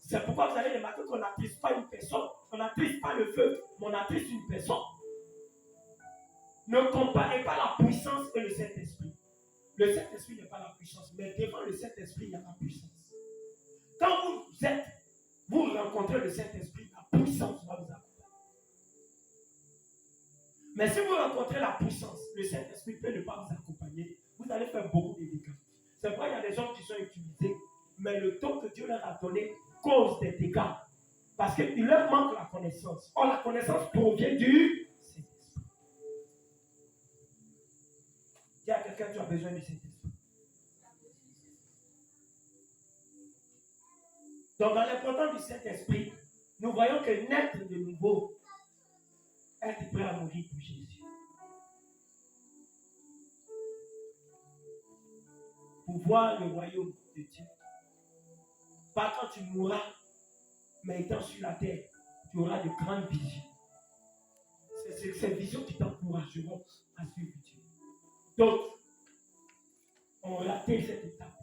C'est pourquoi vous allez remarquer qu'on n'attriste pas une personne. On n'attriste pas le feu, mais on attriste une personne. Ne comparez pas la puissance et le Saint-Esprit. Le Saint-Esprit n'est pas la puissance, mais devant le Saint-Esprit, il y a la puissance. Quand vous rencontrez le Saint-Esprit, la puissance va vous accompagner. Mais si vous rencontrez la puissance, le Saint-Esprit peut ne pas vous accompagner, vous allez faire beaucoup de dégâts. C'est pourquoi il y a des gens qui sont utilisés, mais le temps que Dieu leur a donné cause des dégâts. Parce qu'il leur manque la connaissance. Or, la connaissance provient du Saint-Esprit. Dis à quelqu'un, tu as besoin du Saint-Esprit. Donc, dans l'importance du Saint-Esprit, nous voyons que naître de nouveau, être prêt à mourir pour Jésus. Pour voir le royaume de Dieu. Pas quand tu mourras, mais étant sur la terre, tu auras de grandes visions. C'est ces visions qui t'encourageront à suivre Dieu. Donc, on raté cette étape.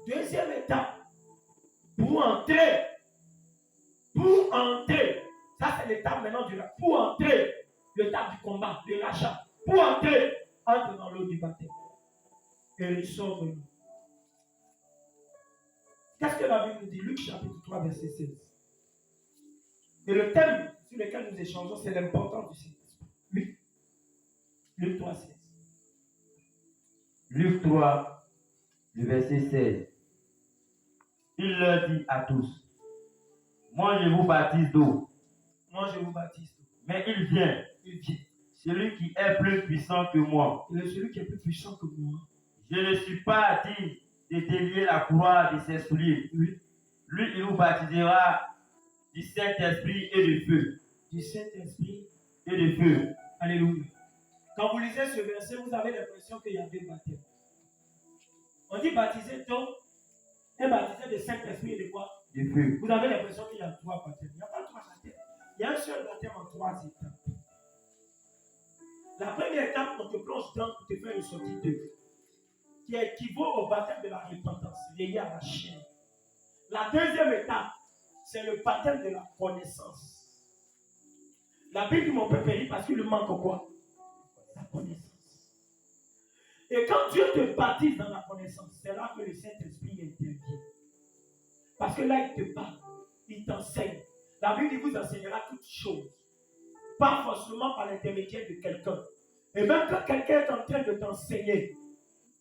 Deuxième étape, pour entrer, ça c'est l'étape maintenant du rachat. Pour entrer, l'étape du combat, du rachat. Pour entrer, entre dans l'eau du baptême. Et ressort de l'eau. Qu'est-ce que la Bible nous dit? Luc chapitre 3, verset 16. Et le thème sur lequel nous échangeons, c'est l'importance du Saint-Esprit. Luc 3, 16.
Luc 3, le verset 16. Il leur dit à tous, moi je vous baptise d'eau.
Moi je vous baptise d'eau.
Mais il vient. Celui qui est plus puissant que moi.
Il est celui qui est plus puissant que moi.
Je ne suis pas digne de délier la croix de ses souliers.
Oui.
Lui, il vous baptisera du Saint-Esprit et de feu.
Du Saint-Esprit
et de feu.
Alléluia. Quand vous lisez ce verset, vous avez l'impression qu'il y a deux baptêmes. On dit baptiser donc, et baptiser de Saint-Esprit et de quoi?
De feu.
Vous avez l'impression qu'il y a trois baptêmes. Il n'y a pas trois baptêmes. Il y a un seul baptême en trois étapes. La première étape, on te plonge dans pour te faire une sortie d'œuvre, qui équivaut au baptême de la repentance, lié à la chair. La deuxième étape, c'est le baptême de la connaissance. La Bible dit mon peuple périt parce qu'il lui manque quoi? La connaissance. Et quand Dieu te baptise dans la connaissance, c'est là que le Saint-Esprit intervient. Parce que là, il te parle, il t'enseigne. La Bible dit vous enseignera toutes choses. Pas forcément par l'intermédiaire de quelqu'un. Et même quand quelqu'un est en train de t'enseigner,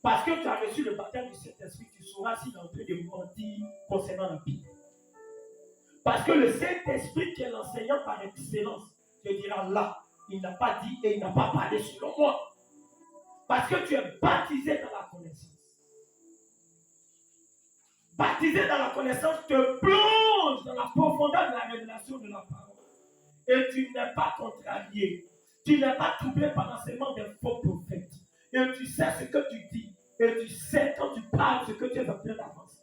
parce que tu as reçu le baptême du Saint-Esprit, tu sauras s'il est en train de mentir concernant la Bible. Parce que le Saint-Esprit qui est l'enseignant par excellence te dira là, il n'a pas dit et il n'a pas parlé selon moi. Parce que tu es baptisé dans la connaissance. Baptisé dans la connaissance te plonge dans la profondeur de la révélation de la parole. Et tu n'es pas contrarié. Tu n'es pas troublé par l'enseignement des faux prophètes. Et tu sais ce que tu dis. Et tu sais quand tu parles ce que tu es en train d'avancer.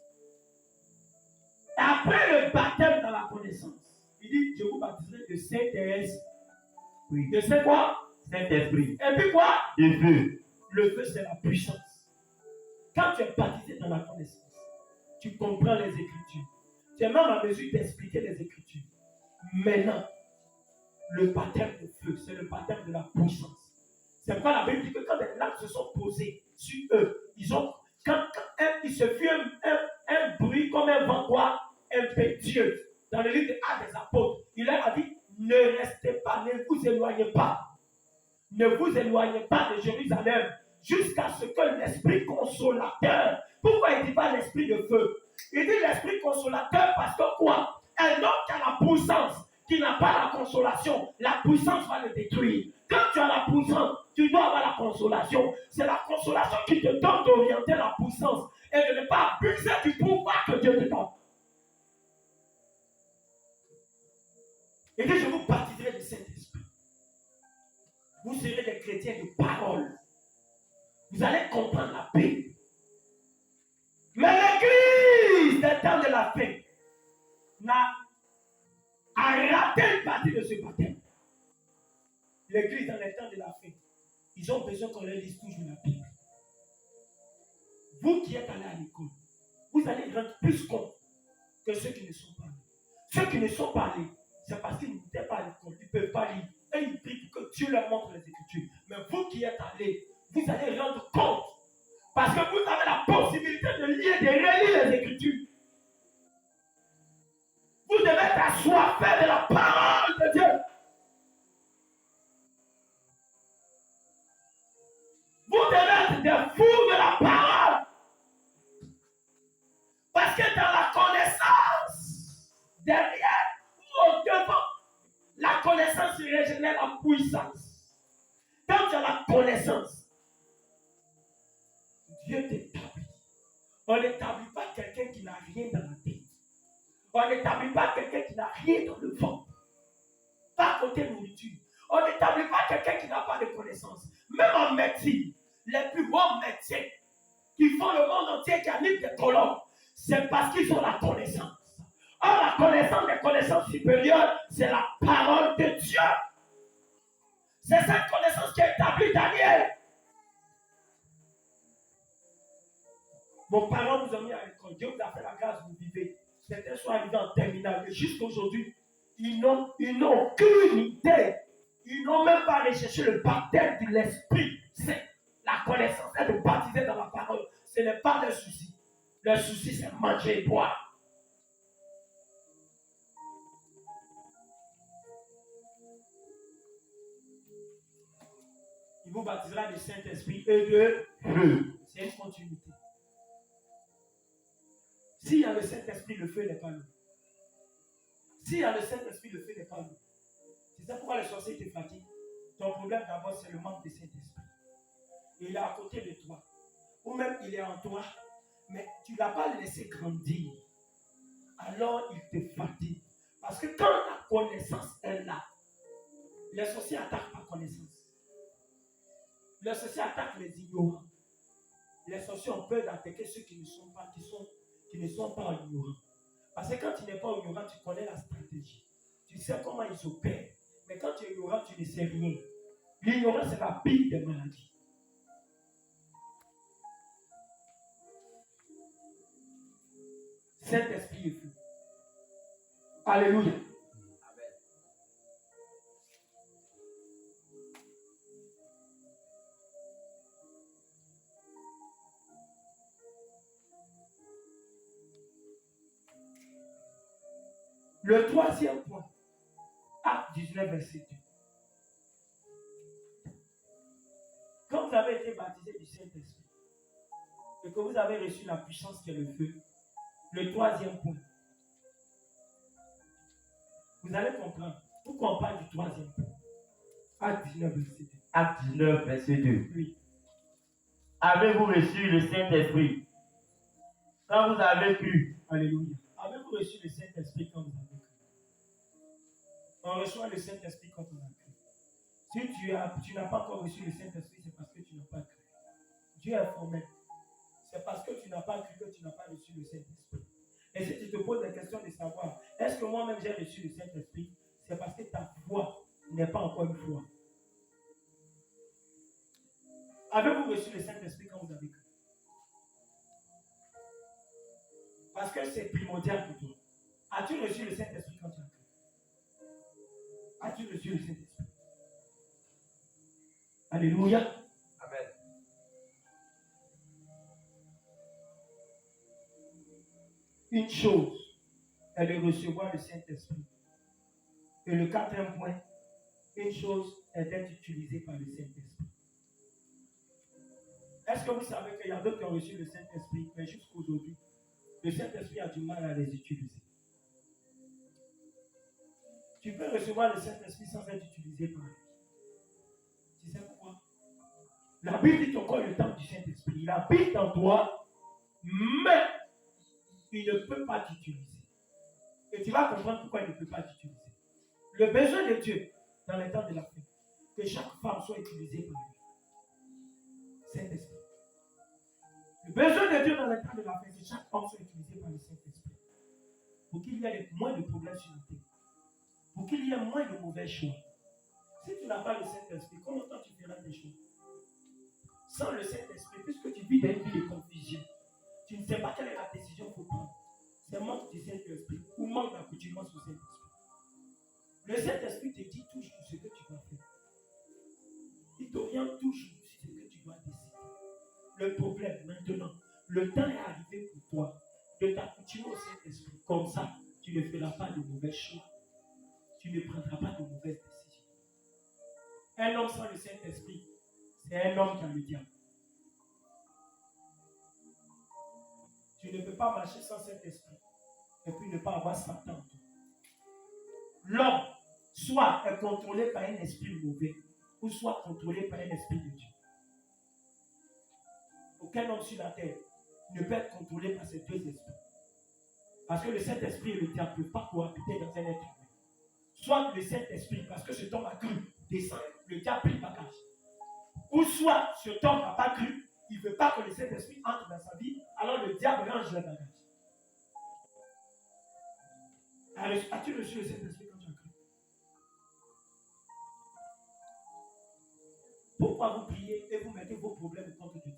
Et après le baptême dans la connaissance, il dit, je vous baptiserai de Saint-Esprit.
Oui.
De Saint quoi?
Saint-Esprit.
Et puis quoi?
De feu.
Le feu, c'est la puissance. Quand tu es baptisé dans la connaissance, tu comprends les Écritures. Tu es même en mesure d'expliquer les Écritures. Maintenant, le baptême de feu, c'est le baptême de la puissance. C'est pourquoi la Bible dit que quand les lames se sont posées sur eux, il se fit un bruit comme un vent quoi? Impétueux. Dans le livre des Actes des Apôtres, il leur a dit, ne restez pas, ne vous éloignez pas. Ne vous éloignez pas de Jérusalem jusqu'à ce que l'Esprit consolateur. Pourquoi il ne dit pas l'Esprit de feu? Il dit l'Esprit consolateur parce que quoi? Un homme qui a la puissance, qui n'a pas la consolation, la puissance va le détruire. Quand tu as la puissance, tu dois avoir la consolation. C'est la consolation qui te donne d'orienter la puissance et de ne pas abuser du pouvoir que Dieu te donne. Il dit, je vous baptiserai du Saint-Esprit. Vous serez des chrétiens de parole. Vous allez comprendre la paix. Mais l'église des temps de la fin a raté une partie de ce baptême. L'église dans les temps de la fin, ils ont besoin qu'on leur lise toujours la Bible. Vous qui êtes allés à l'école, vous allez rendre plus compte que ceux qui ne sont pas allés. Ceux qui ne sont pas allés, c'est parce qu'ils n'étaient pas à l'école, ils ne peuvent pas lire. Et ils prient que Dieu leur montre les Écritures. Mais vous qui êtes allés, vous allez rendre compte. Parce que vous avez la possibilité de lire, de relire les Écritures. Vous devez être assoiffés de la parole de Dieu. Vous devez être des fous de la parole. Parce que dans la connaissance, derrière ou au devant, la connaissance régénère la puissance. Quand tu as la connaissance, Dieu t'établit. On n'établit pas quelqu'un qui n'a rien dans la tête. On n'établit pas quelqu'un qui n'a rien dans le ventre. Pas côté nourriture. On n'établit pas quelqu'un qui n'a pas de connaissance. Même en médecine, les plus grands médecins qui font le monde entier, qui animent des colons, c'est parce qu'ils ont la connaissance. Or, la connaissance des connaissances supérieures, c'est la parole de Dieu. C'est cette connaissance qui a établi Daniel. Vos parents vous ont mis à l'école. Dieu vous a fait la grâce, vous vivez. Certains sont arrivés en terminale. Mais jusqu'à aujourd'hui, ils n'ont aucune idée. Ils n'ont même pas recherché le baptême de l'Esprit. C'est la connaissance est de baptiser dans la parole. Ce n'est pas le souci. Le souci, c'est manger et boire. Il vous baptisera du Saint-Esprit et de feu. C'est une continuité. S'il y a le Saint-Esprit, le feu n'est pas là. S'il y a le Saint-Esprit, le feu n'est pas là. C'est ça pourquoi les sorciers te fatiguent. Ton problème d'abord, c'est le manque de Saint-Esprit. Il est à côté de toi. Ou même il est en toi, mais tu ne l'as pas laissé grandir. Alors il te fatigue. Parce que quand la connaissance est là, les sorciers attaquent par connaissance. Les sorciers attaquent les ignorants. Les sorciers ont peur d'attaquer ceux qui ne sont pas ignorants. Parce que quand tu n'es pas ignorant, tu connais la stratégie. Tu sais comment ils opèrent. Mais quand tu es ignorant, tu ne sais rien. L'ignorance, c'est la pire des maladies. Saint-Esprit est fou. Alléluia. Amen. Le troisième point, Acte 19, verset 2. Quand vous avez été baptisé du Saint-Esprit et que vous avez reçu la puissance qui est le feu, le troisième point, vous allez comprendre pourquoi on parle du troisième point. Acte 19, verset 2.
Acte 19, verset 2.
Oui.
Avez-vous reçu le Saint-Esprit quand vous avez cru?
Alléluia. Avez-vous reçu le Saint-Esprit quand vous avez cru? On reçoit le Saint-Esprit quand on a cru. Si tu n'as pas encore reçu le Saint-Esprit, c'est parce que tu n'as pas cru. Dieu est formel. C'est parce que tu n'as pas cru que tu n'as pas reçu le Saint-Esprit. Et si tu te poses la question de savoir, est-ce que moi-même j'ai reçu le Saint-Esprit? C'est parce que ta foi n'est pas encore une foi. Avez-vous reçu le Saint-Esprit quand vous avez cru? Parce que c'est primordial pour toi. As-tu reçu le Saint-Esprit quand tu as cru? As-tu reçu le Saint-Esprit? Alléluia.
Amen.
Une chose est de recevoir le Saint-Esprit. Et le quatrième point, une chose est d'être utilisé par le Saint-Esprit. Est-ce que vous savez qu'il y a d'autres qui ont reçu le Saint-Esprit, mais jusqu'aujourd'hui, le Saint-Esprit a du mal à les utiliser. Tu peux recevoir le Saint-Esprit sans être utilisé par lui. Tu sais pourquoi? La Bible dit encore le temps du Saint-Esprit. Il habite en toi, mais il ne peut pas t'utiliser. Et tu vas comprendre pourquoi il ne peut pas t'utiliser. Le besoin de Dieu dans les temps de la fin, que chaque femme soit utilisée par lui. Saint-Esprit. Le besoin de Dieu dans le temps de la fin, c'est que chaque homme soit utilisé par le Saint-Esprit. Pour qu'il y ait moins de problèmes sur la terre. Pour qu'il y ait moins de mauvais choix. Si tu n'as pas le Saint-Esprit, comment tu feras des choix? Sans le Saint-Esprit, puisque tu vis des vies de confusion, tu ne sais pas quelle est la décision qu'il faut prendre. C'est manque du Saint-Esprit ou manque d'accoutumance au Saint-Esprit. Le Saint-Esprit te dit toujours ce que tu dois faire. Il t'oriente toujours sur ce que tu dois décider. Le problème maintenant, le temps est arrivé pour toi de t'accoutumer au Saint-Esprit. Comme ça, tu ne feras pas de mauvais choix. Tu ne prendras pas de mauvaises décisions. Un homme sans le Saint-Esprit, c'est un homme qui a le diable. Tu ne peux pas marcher sans Saint-Esprit et puis ne pas avoir Satan en toi. L'homme, soit est contrôlé par un esprit mauvais, ou soit contrôlé par un esprit de Dieu. Aucun homme sur la terre ne peut être contrôlé par ces deux esprits. Parce que le Saint-Esprit et le diable ne peuvent pas cohabiter dans un être humain. Soit le Saint-Esprit, parce que cet homme a cru, descend, le diable prit le bagage. Ou soit cet homme n'a pas cru, il ne veut pas que le Saint-Esprit entre dans sa vie, alors le diable range le bagage. As-tu reçu le Saint-Esprit quand tu as cru? Pourquoi vous priez et vous mettez vos problèmes au compte de Dieu?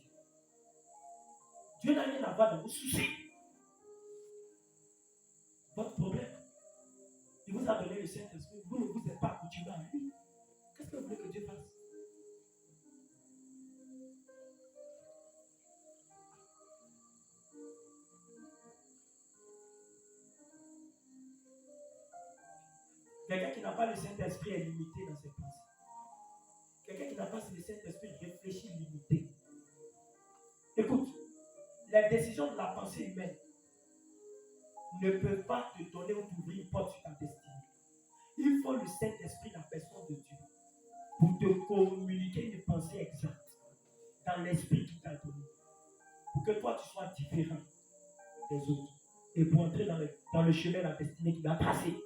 Dieu n'a rien à voir dans vos soucis. Votre problème, il vous a donné le Saint-Esprit, vous ne vous êtes pas accoutumé à lui. Qu'est-ce que vous voulez que Dieu fasse? Quelqu'un qui n'a pas le Saint-Esprit est limité dans ses pensées. Quelqu'un qui n'a pas le Saint-Esprit réfléchit limité. Écoute, les décisions de la pensée humaine ne peuvent pas te donner ou t'ouvrir une porte sur ta destinée. Il faut le Saint-Esprit, la personne de Dieu, pour te communiquer une pensée exacte dans l'esprit qu'il t'a donné. Pour que toi, tu sois différent des autres et pour entrer dans le chemin de la destinée qu'il a tracé.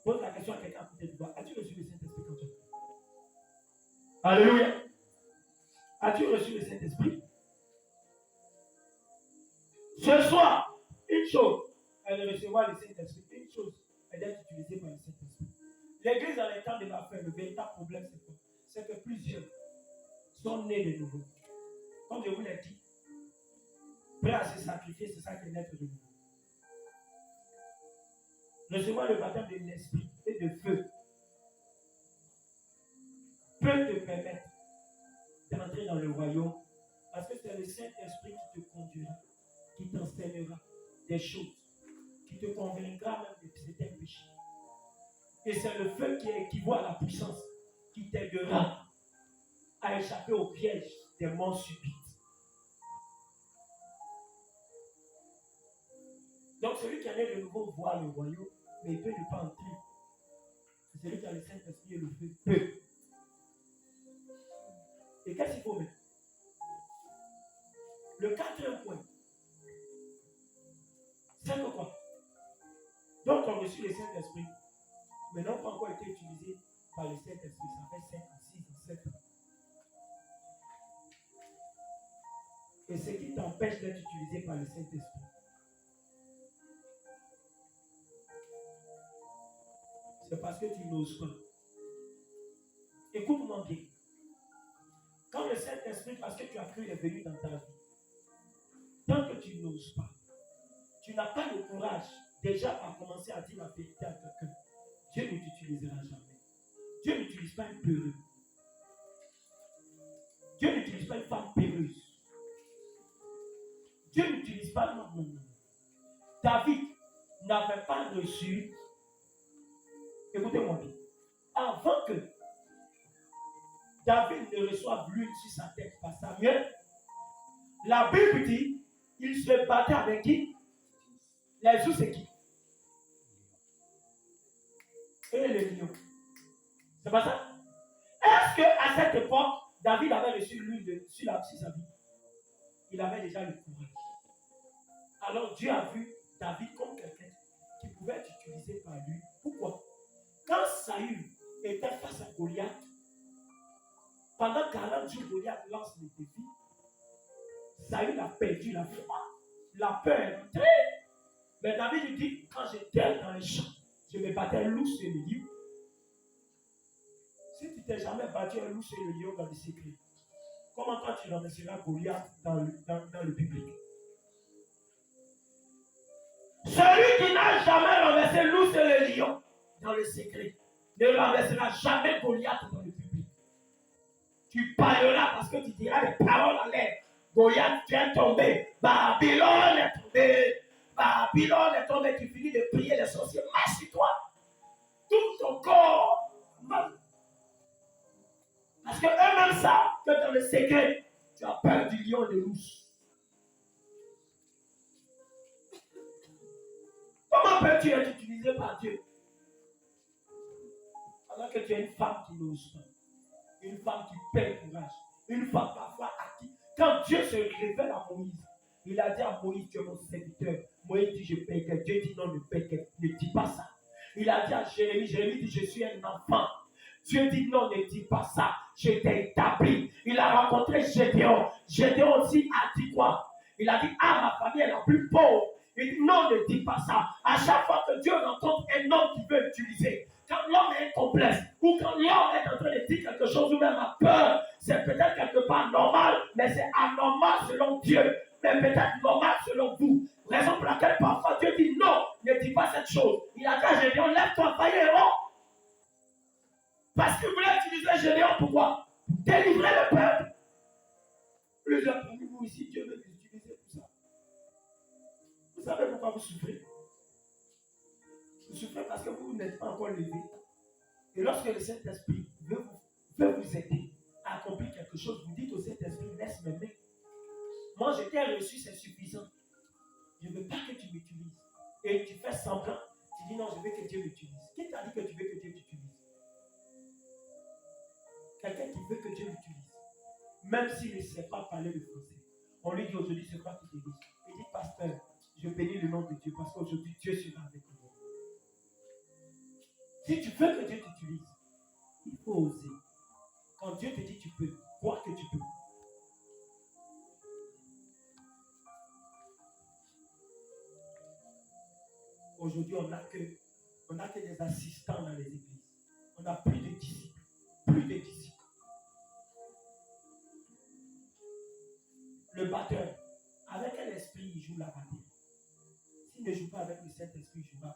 Pose la question à quelqu'un à côté de toi. As-tu reçu le Saint-Esprit quand tu as pris? Alléluia. As-tu reçu le Saint-Esprit? Ce soir, une chose est de recevoir le Saint-Esprit. Une chose est d'être utilisée par le Saint-Esprit. L'église dans les temps de la fin, le véritable problème, c'est quoi? C'est que plusieurs sont nés de nouveau. Comme je vous l'ai dit, prêts à se sacrifier, c'est ça qui est naître de nouveau. Recevoir le baptême de l'esprit et de feu peut te permettre d'entrer dans le royaume parce que c'est le Saint-Esprit qui te conduira, qui t'enseignera des choses, qui te convaincra même de certains péchés. Et c'est le feu qui équivaut à la puissance qui t'aidera à échapper au piège des morts subites. Donc celui qui a né de nouveau voit le royaume, mais il peut ne pas entrer. C'est celui qui a le Saint-Esprit et le feu peut. Et qu'est-ce qu'il faut mettre? Le quatrième point, c'est que quoi? Donc on a reçu le Saint-Esprit, mais n'ont pas encore été utilisés par le Saint-Esprit. Ça fait 5 à 6 à 7 ans. Et ce qui t'empêche d'être utilisé par le Saint-Esprit, c'est parce que tu n'oses pas. Écoute-moi bien. Quand le Saint-Esprit, parce que tu as cru, est venu dans ta vie, tant que tu n'oses pas, tu n'as pas le courage déjà à commencer à dire la vérité à quelqu'un, Dieu ne t'utilisera jamais. Dieu n'utilise pas un peureux. Dieu n'utilise pas une femme peureuse. Dieu n'utilise pas, non. David n'avait pas reçu, écoutez-moi bien, avant que David ne reçoive l'huile sur sa tête par Samuel, la Bible dit, il se battait avec qui? Les jours, c'est qui? Et les lions. C'est pas ça? Est-ce qu'à cette époque, David avait reçu l'huile sur sa vie? Il avait déjà le courage. Alors Dieu a vu David comme quelqu'un qui pouvait être utilisé par lui. Pourquoi? Quand Saül était face à Goliath. Pendant 40 jours, Goliath lance le défi. Saül a perdu la foi. La peur est rentrée. Mais David lui dit, quand j'étais dans les champs, je me battais un loup sur le lion. Si tu t'es jamais battu un loup sur le lion dans le secret, comment toi tu renverseras Goliath dans le public? Celui qui n'a jamais renversé le loup sur le lion dans le secret ne renversera jamais Goliath dans le public. Tu parleras parce que tu diras des paroles en l'air. Goliath vient tomber. Babylone est tombée. Babylone est tombée. Tu finis de prier les sorciers. Marche sur toi. Tout ton corps. Parce que eux-mêmes savent que dans le secret, tu as peur du lion de l'ours. Comment peux-tu être utilisé par Dieu alors que tu es une femme qui n'ose pas? Une femme qui perd courage. Une femme parfois à qui, quand Dieu se révèle à Moïse, il a dit à Moïse, tu es mon serviteur. Moïse dit, je péché. Dieu dit, non, ne péché. Ne dis pas ça. Il a dit à Jérémie, Jérémie dit, je suis un enfant. Dieu dit, non, ne dis pas ça. Je t'ai établi. Il a rencontré Gédéon. Gédéon aussi a dit quoi? Il a dit, ah, ma famille est la plus pauvre. Il dit, non, ne dis pas ça. À chaque fois que Dieu rencontre un homme qui veut l'utiliser, quand l'homme est complexe, ou quand l'homme est en train de dire quelque chose, ou même a peur, c'est peut-être quelque part normal, mais c'est anormal selon Dieu, mais peut-être normal selon vous. Raison pour laquelle parfois Dieu dit non, ne dis pas cette chose. Il a dit à Gédéon, lève-toi, va héros. Parce qu'il voulait utiliser Gédéon, pourquoi? Pour délivrer le peuple. Plusieurs parmi vous ici, Dieu veut vous utiliser pour ça. Vous savez pourquoi vous souffrez? Vous souffrez parce que vous n'êtes pas encore levé. Et lorsque le Saint-Esprit veut vous aider à accomplir quelque chose, vous dites au Saint-Esprit, laisse m'aimer. Moi, je t'ai reçu, c'est suffisant. Je ne veux pas que tu m'utilises. Et tu fais semblant. Tu dis non, je veux que Dieu m'utilise. Qui t'a dit que tu veux que Dieu t'utilise? Quelqu'un qui veut que Dieu l'utilise. Même s'il ne sait pas parler le français. On lui dit aujourd'hui, c'est quoi qui te dit? Il dit, pasteur, je bénis le nom de Dieu parce qu'aujourd'hui, Dieu sera avec nous. Si tu veux que Dieu t'utilise, il faut oser. Quand Dieu te dit tu peux, crois que tu peux. Aujourd'hui, on n'a que des assistants dans les églises. On n'a plus de disciples. Plus de disciples. Le batteur, avec quel esprit il joue la batterie? S'il ne joue pas avec le Saint-Esprit, il joue pas.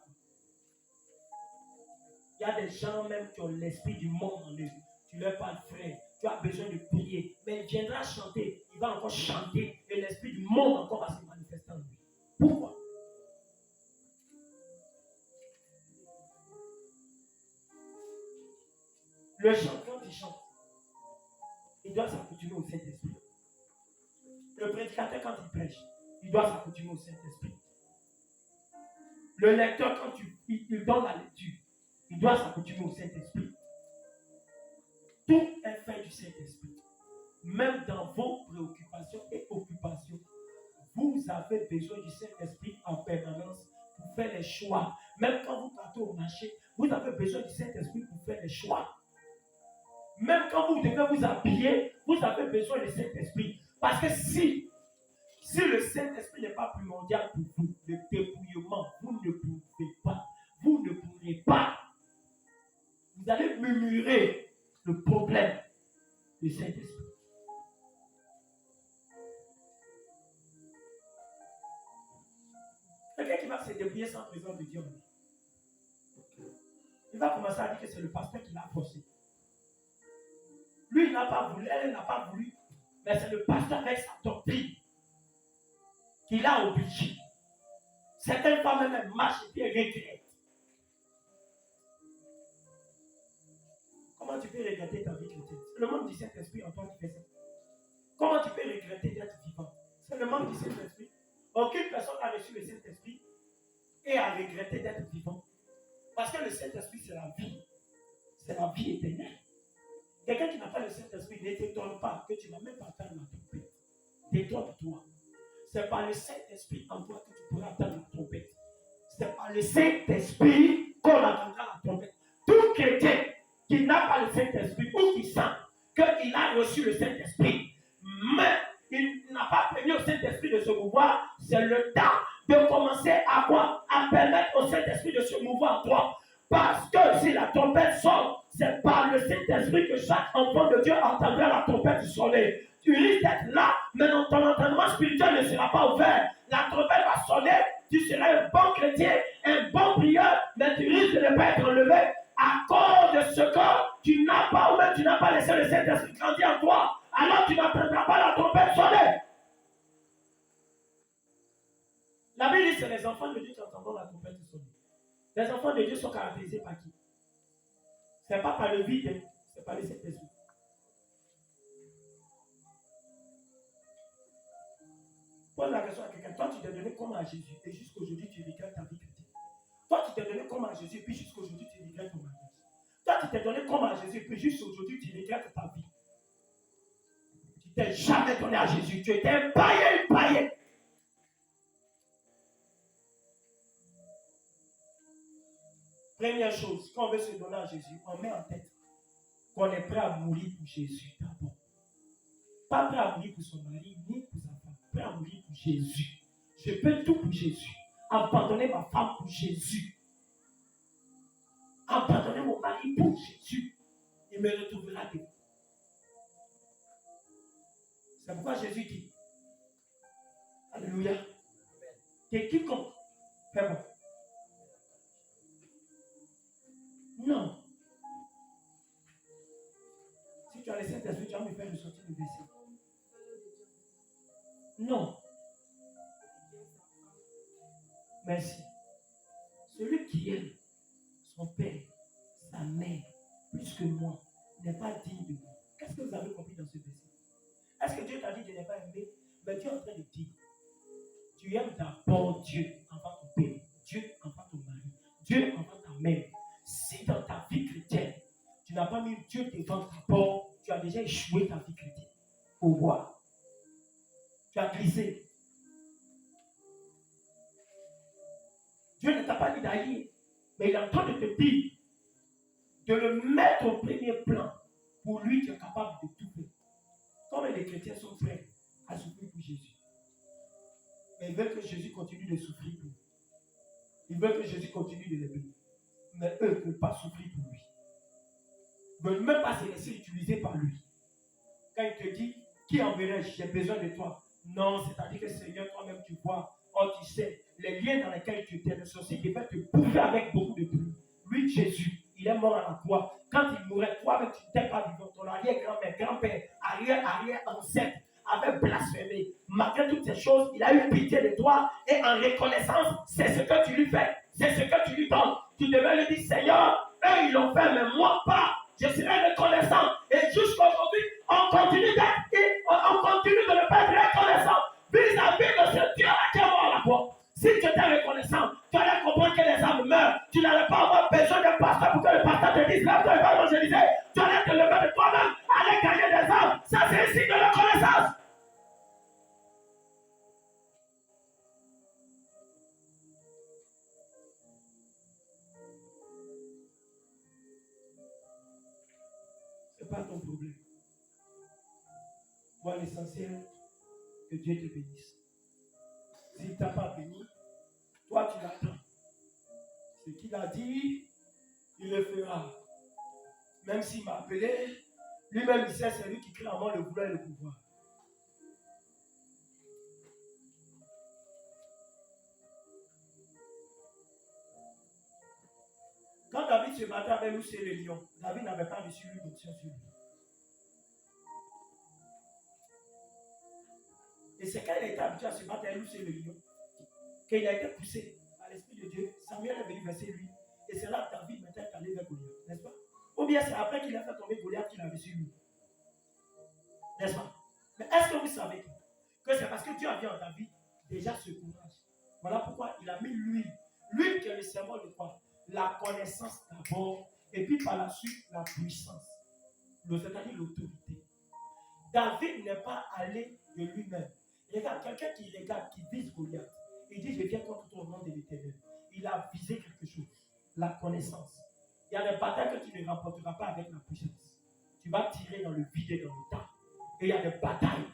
Il y a des gens même qui ont l'esprit du monde en eux. Tu leur parles, frère, tu as besoin de prier. Mais il viendra chanter, il va encore chanter et l'esprit du monde encore va se manifester en lui. Pourquoi? Le chanteur qui chante, il doit s'accoutumer au Saint-Esprit. Le prédicateur, quand il prêche, il doit s'accoutumer au Saint-Esprit. Le lecteur, quand il donne la lecture, il doit s'accoutumer au Saint-Esprit. Tout est fait du Saint-Esprit. Même dans vos préoccupations et occupations, vous avez besoin du Saint-Esprit en permanence pour faire les choix. Même quand vous partez au marché, vous avez besoin du Saint-Esprit pour faire les choix. Même quand vous devez vous habiller, vous avez besoin du Saint-Esprit. Parce que si le Saint-Esprit n'est pas primordial pour vous, le dépouillement, vous ne pouvez pas. Vous ne pourrez pas. Vous allez murmurer le problème du Saint-Esprit. Quelqu'un qui va se débrouiller sans présence de Dieu, il va commencer à dire que c'est le pasteur qui l'a forcé. Lui, il n'a pas voulu, elle n'a pas voulu, mais c'est le pasteur avec sa doctrine qui l'a obligé. Certaines femmes même marchent et puis elles regrettent. Comment tu peux regretter ta vie chrétienne? C'est le manque du Saint-Esprit en toi qui fait ça. Comment tu peux regretter d'être vivant? C'est le manque du Saint-Esprit. Aucune personne n'a reçu le Saint-Esprit et a regretté d'être vivant. Parce que le Saint-Esprit, c'est la vie. C'est la vie éternelle. Quelqu'un qui n'a pas le Saint-Esprit, ne t'étonne pas que tu ne vas même pas attendre la trompette. Détrompe-toi. C'est par le Saint-Esprit en toi que tu pourras attendre la trompette. C'est par le Saint-Esprit qu'on attendra la trompette. Tout chrétien qui n'a pas le Saint-Esprit ou qui sent qu'il a reçu le Saint-Esprit, mais il n'a pas permis au Saint-Esprit de se mouvoir, c'est le temps de commencer à quoi? À permettre au Saint-Esprit de se mouvoir en toi. Parce que si la trompette sonne, c'est par le Saint-Esprit que chaque enfant de Dieu entendra la trompette sonner. Tu risques d'être là, mais ton entendement spirituel ne sera pas ouvert. La trompette va sonner, tu seras un bon chrétien, un bon prieur, mais tu risques de ne pas être enlevé à cause de ce que tu n'as pas, ou même tu n'as pas laissé le Saint-Esprit grandir en toi. Alors tu n'entendras pas la trompette sonner. La Bible dit que c'est les enfants de Dieu qui entendront la trompette sonner. Les enfants de Dieu sont caractérisés par qui? Ce n'est pas par le vide, hein, c'est par le Saint-Esprit. Pose la question à quelqu'un. Toi, tu t'es donné comment à Jésus et jusqu'aujourd'hui, tu regrettes ta vie chrétienne. Toi, tu t'es donné comment à Jésus et puis jusqu'aujourd'hui, tu regrettes ton mariage. Toi, tu t'es donné comment à Jésus et puis jusqu'aujourd'hui, tu regrettes ta vie. Tu t'es jamais donné à Jésus. Tu étais un païen. Première chose, quand on veut se donner à Jésus, on met en tête qu'on est prêt à mourir pour Jésus d'abord. Pas prêt à mourir pour son mari, ni pour sa femme. Prêt à mourir pour Jésus. Je peux tout pour Jésus. Abandonner ma femme pour Jésus. Abandonner mon mari pour Jésus. Il me retrouvera de vous. C'est pourquoi Jésus dit, alléluia, que quiconque fait bon. Non. Si tu as le Saint-Esprit, tu vas me faire ressortir le verset. Non. Merci. Celui qui aime son père, sa mère, plus que moi, n'est pas digne de moi. Qu'est-ce que vous avez compris dans ce verset? Est-ce que Dieu t'a dit de ne pas aimer? Mais Dieu est en train de dire, tu aimes d'abord Dieu avant ton père, Dieu avant ton mari, Dieu avant ta mère. Si dans ta vie chrétienne, tu n'as pas mis Dieu devant d'abord, tu as déjà échoué ta vie chrétienne. Au revoir. Tu as glissé. Dieu ne t'a pas dit d'aller, mais il est en train de te dire de le mettre au premier plan. Pour lui, tu es capable de tout faire. Combien de chrétiens sont prêts à souffrir pour Jésus? Mais ils veulent que Jésus continue de souffrir pour eux. Ils veulent que Jésus continue de les bénir. Mais eux ne veulent pas souffrir pour lui. Ils ne veulent même pas se laisser utiliser par lui. Quand il te dit, qui enverrai-je? J'ai besoin de toi. Non, c'est-à-dire que Seigneur, toi-même tu vois, oh tu sais, les liens dans lesquels tu étais, le sorcier devait te bouffer avec beaucoup de pluie. Lui, Jésus, il est mort à la croix. Quand il mourait, toi-même tu n'étais pas vivant. Ton arrière-grand-mère, grand-père, arrière-ancêtre avait blasphémé. Malgré toutes ces choses, il a eu pitié de toi et en reconnaissance, c'est ce que tu lui fais. C'est ce que tu lui donnes. Tu devais lui dire, Seigneur, eux ils l'ont fait, mais moi pas. Je serai reconnaissant. Et jusqu'aujourd'hui, on continue de ne pas être reconnaissant vis-à-vis de ce Dieu qui est mort à la croix. Si tu étais reconnaissant, tu allais comprendre que les âmes meurent. Tu n'allais pas avoir besoin d'un pasteur pour que le pasteur te dise, là, tu vas évangéliser. Tu allais te lever de toi-même, aller gagner des âmes. Ça, c'est un signe de reconnaissance. Ce n'est pas ton problème. Moi, l'essentiel, que Dieu te bénisse. S'il ne t'a pas béni, toi, tu l'attends. Ce qu'il a dit, il le fera. Même s'il m'a appelé, lui-même, il sait, c'est lui qui crée en moi le vouloir et le pouvoir. Quand David se battait avec Loup et le lion, David n'avait pas reçu l'onction sur lui. Et c'est quand il a été habitué à se battre avec Loup et le lion qu'il a été poussé par l'Esprit de Dieu. Samuel est venu verser lui. Et c'est là que David maintenant est allé vers Goliath, n'est-ce pas? Ou bien c'est après qu'il a fait tomber Goliath qu'il a reçu lui. N'est-ce pas? Mais est-ce que vous savez que c'est parce que Dieu a vu en David déjà ce courage? Voilà pourquoi il a mis l'huile. L'huile qui est le symbole de quoi? La connaissance d'abord, et puis par la suite la puissance. C'est-à-dire l'autorité. David n'est pas allé de lui-même. Regarde, quelqu'un qui regarde, qui vise Goliath, il dit, je viens contre toi au nom de l'Éternel. Il a visé quelque chose, la connaissance. Il y a des batailles que tu ne remporteras pas avec la puissance. Tu vas tirer dans le vide et dans le temps. Et il y a des batailles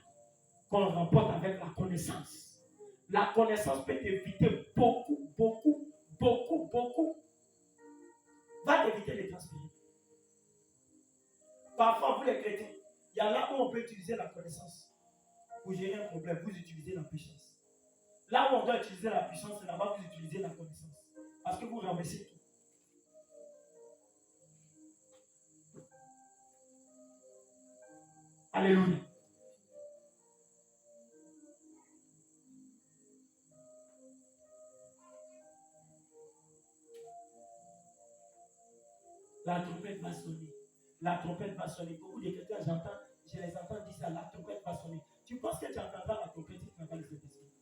qu'on remporte avec la connaissance. La connaissance peut t'éviter beaucoup. Va t'éviter les transpirer. Parfois, vous les chrétiens, il y a là où on peut utiliser la connaissance pour gérer un problème. Vous utilisez la puissance. Là où on doit utiliser la puissance, c'est là-bas que vous utilisez la connaissance. Parce que vous renversez tout. Alléluia. La trompette va sonner. La trompette va sonner. Beaucoup de chrétiens, je les entends dire ça, la trompette va sonner. Tu penses que tu entendras la trompette si tu n'as pas le Saint-Esprit?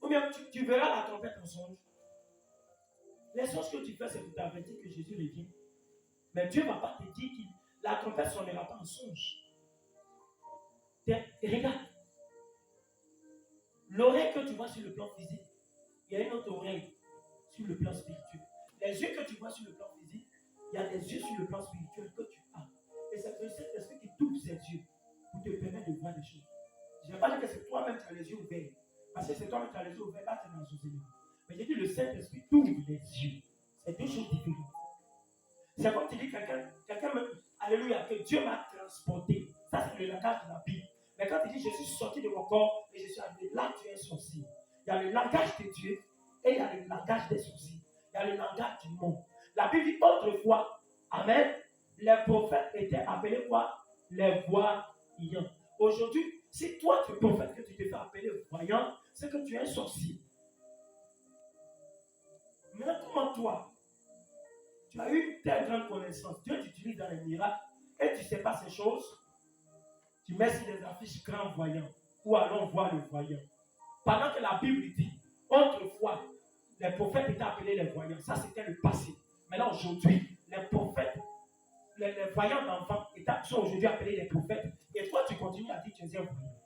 Ou bien tu verras la trompette en songe. Les songes que tu fais, c'est pour t'avertir que Jésus revient. Mais Dieu ne va pas te dire que la trompette ne sonnera pas en songe. Regarde. L'oreille que tu vois sur le plan physique, il y a une autre oreille sur le plan spirituel. Les yeux que tu vois sur le plan physique, il y a des yeux sur le plan spirituel que tu as. Et c'est le Saint-Esprit qui t'ouvre ces yeux pour te permettre de voir des choses. Je ne vais pas dire que c'est toi-même qui as les yeux ouverts. Parce que c'est toi-même qui as les yeux ouverts, là tu es dans le Jésus. Mais j'ai dit le Saint-Esprit t'ouvre les yeux. C'est deux choses différentes. C'est comme tu dis quelqu'un me. Alléluia, que Dieu m'a transporté. Ça, c'est le langage de la Bible. Mais quand tu dis je suis sorti de mon corps et je suis arrivé, là tu es sorcier. Il y a le langage de Dieu et il y a le langage des sorciers. Il y a le langage du monde. La Bible dit autrefois, amen, les prophètes étaient appelés quoi? Les voyants. Aujourd'hui, si toi tu es prophète que tu te fais appeler voyant, c'est que tu es un sorcier. Mais comment toi, tu as eu une telle grande connaissance, Dieu t'utilise dans les miracles et tu ne sais pas ces choses, tu mets sur des affiches grand voyant ou allons voir le voyant. Pendant que la Bible dit, autrefois, les prophètes étaient appelés les voyants. Ça, c'était le passé. Maintenant, aujourd'hui, les prophètes, les voyants d'enfants sont aujourd'hui appelés les prophètes. Et toi, tu continues à dire que tu es un voyant.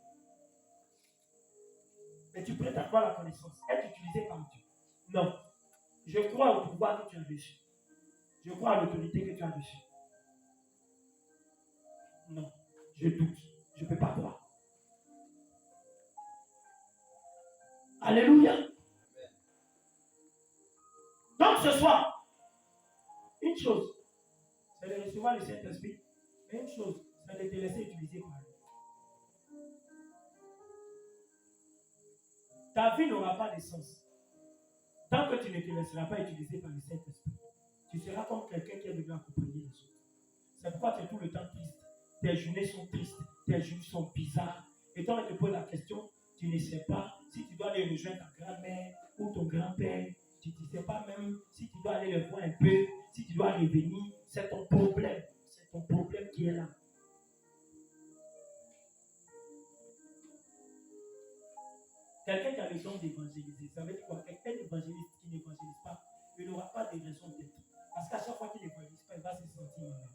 Mais tu prêtes à quoi la connaissance? Être utilisé par Dieu? Non. Je crois au pouvoir que tu as reçu. Je crois à l'autorité que tu as reçue. Non. Je doute. Je ne peux pas croire. Alléluia. Donc ce soir, une chose, c'est de recevoir le Saint-Esprit. Mais une chose, c'est de te laisser utiliser par lui. Ta vie n'aura pas de sens tant que tu ne te laisseras pas utiliser par le Saint-Esprit. Tu seras comme quelqu'un qui est venu accompagner les autres. C'est pourquoi tu es tout le temps triste. Tes journées sont tristes, tes jours sont bizarres. Et quand on te pose la question, tu ne sais pas si tu dois aller rejoindre ta grand-mère ou ton grand-père. Tu ne sais pas même si tu dois aller le voir un peu, si tu dois revenir. C'est ton problème. C'est ton problème qui est là. Quelqu'un qui a le don d'évangéliser, ça veut dire quoi? Quelqu'un évangéliste qui n'évangélise pas, il n'aura pas de raison d'être. Parce qu'à chaque fois qu'il n'évangélise pas, il va se sentir malade.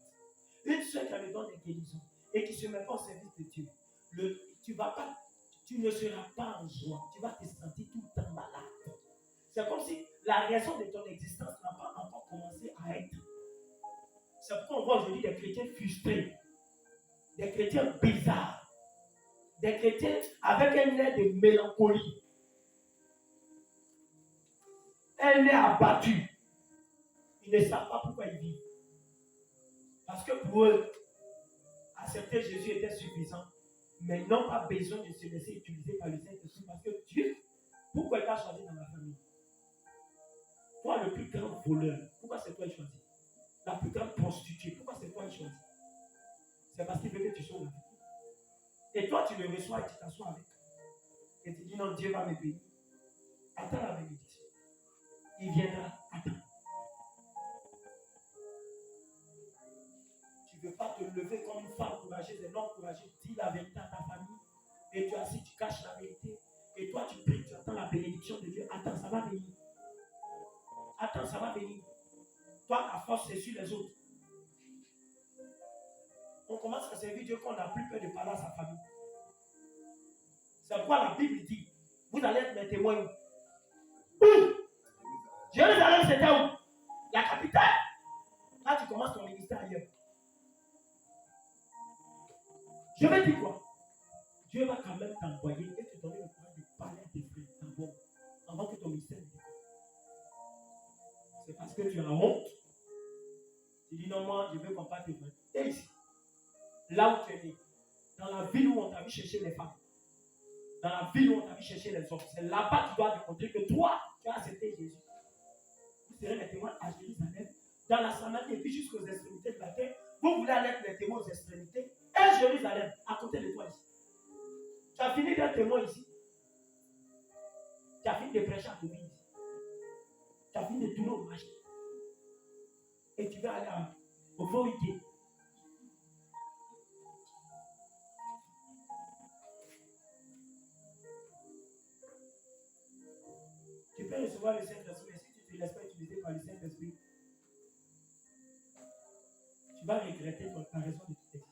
Une seule qui a le don de guérison et qui se met pas au service de Dieu, tu ne seras pas en joie. Tu vas te sentir tout le temps malade. C'est comme si la raison de ton existence n'a pas encore commencé à être. C'est pourquoi on voit aujourd'hui des chrétiens frustrés, des chrétiens bizarres, des chrétiens avec un air de mélancolie, un air abattu. Ils ne savent pas pourquoi ils vivent. Parce que pour eux, accepter Jésus était suffisant, mais ils n'ont pas besoin de se laisser utiliser par le Saint-Esprit. Parce que Dieu, pourquoi il t'a choisi dans la famille? Toi, le plus grand voleur, pourquoi c'est toi qui choisis? La plus grande prostituée, pourquoi c'est toi qui choisis? C'est parce qu'il veut que tu sois avec. Et toi, tu le reçois et tu t'assois avec. Et tu dis non, Dieu va me bénir. Attends la bénédiction. Il viendra. Attends. Tu ne veux pas te lever comme une femme courageuse, un homme courageux, dis la vérité à ta famille. Et tu assis, tu caches la vérité. Et toi, tu pries, tu attends la bénédiction de Dieu. Attends, ça va venir. Attends, ça va venir. Toi, ta force, c'est sur les autres. On commence à servir Dieu quand on n'a plus peur de parler à sa famille. C'est pourquoi la Bible dit, vous allez être mes témoins. Où? Jérusalem, c'était où? La capitale. ministère ailleurs. Je vais dire quoi? Dieu va quand même t'envoyer et te donner le courage de parler à tes frères d'abord, avant que ton ministère ne décolle. C'est parce que tu as honte. Tu dis non, moi, je veux qu'on parle de moi. Et ici, là où tu es né, dans la ville où on t'a vu chercher les femmes, dans la ville où on t'a vu chercher les hommes, c'est là-bas que tu dois démontrer que toi, tu as accepté Jésus. Vous serez les témoins à Jérusalem, dans la Samarie et puis jusqu'aux extrémités de la terre. Vous voulez aller être les témoins aux extrémités et Jérusalem, à côté de toi ici. Tu as fini d'être témoin ici. Tu as fini de prêcher à Deauville ici. Tu as fini de tourner au marché. Et tu vas aller au Voïté. Tu peux recevoir le Saint-Esprit, mais si tu ne te laisses pas utiliser par le Saint-Esprit, tu vas regretter ta raison de toute existence.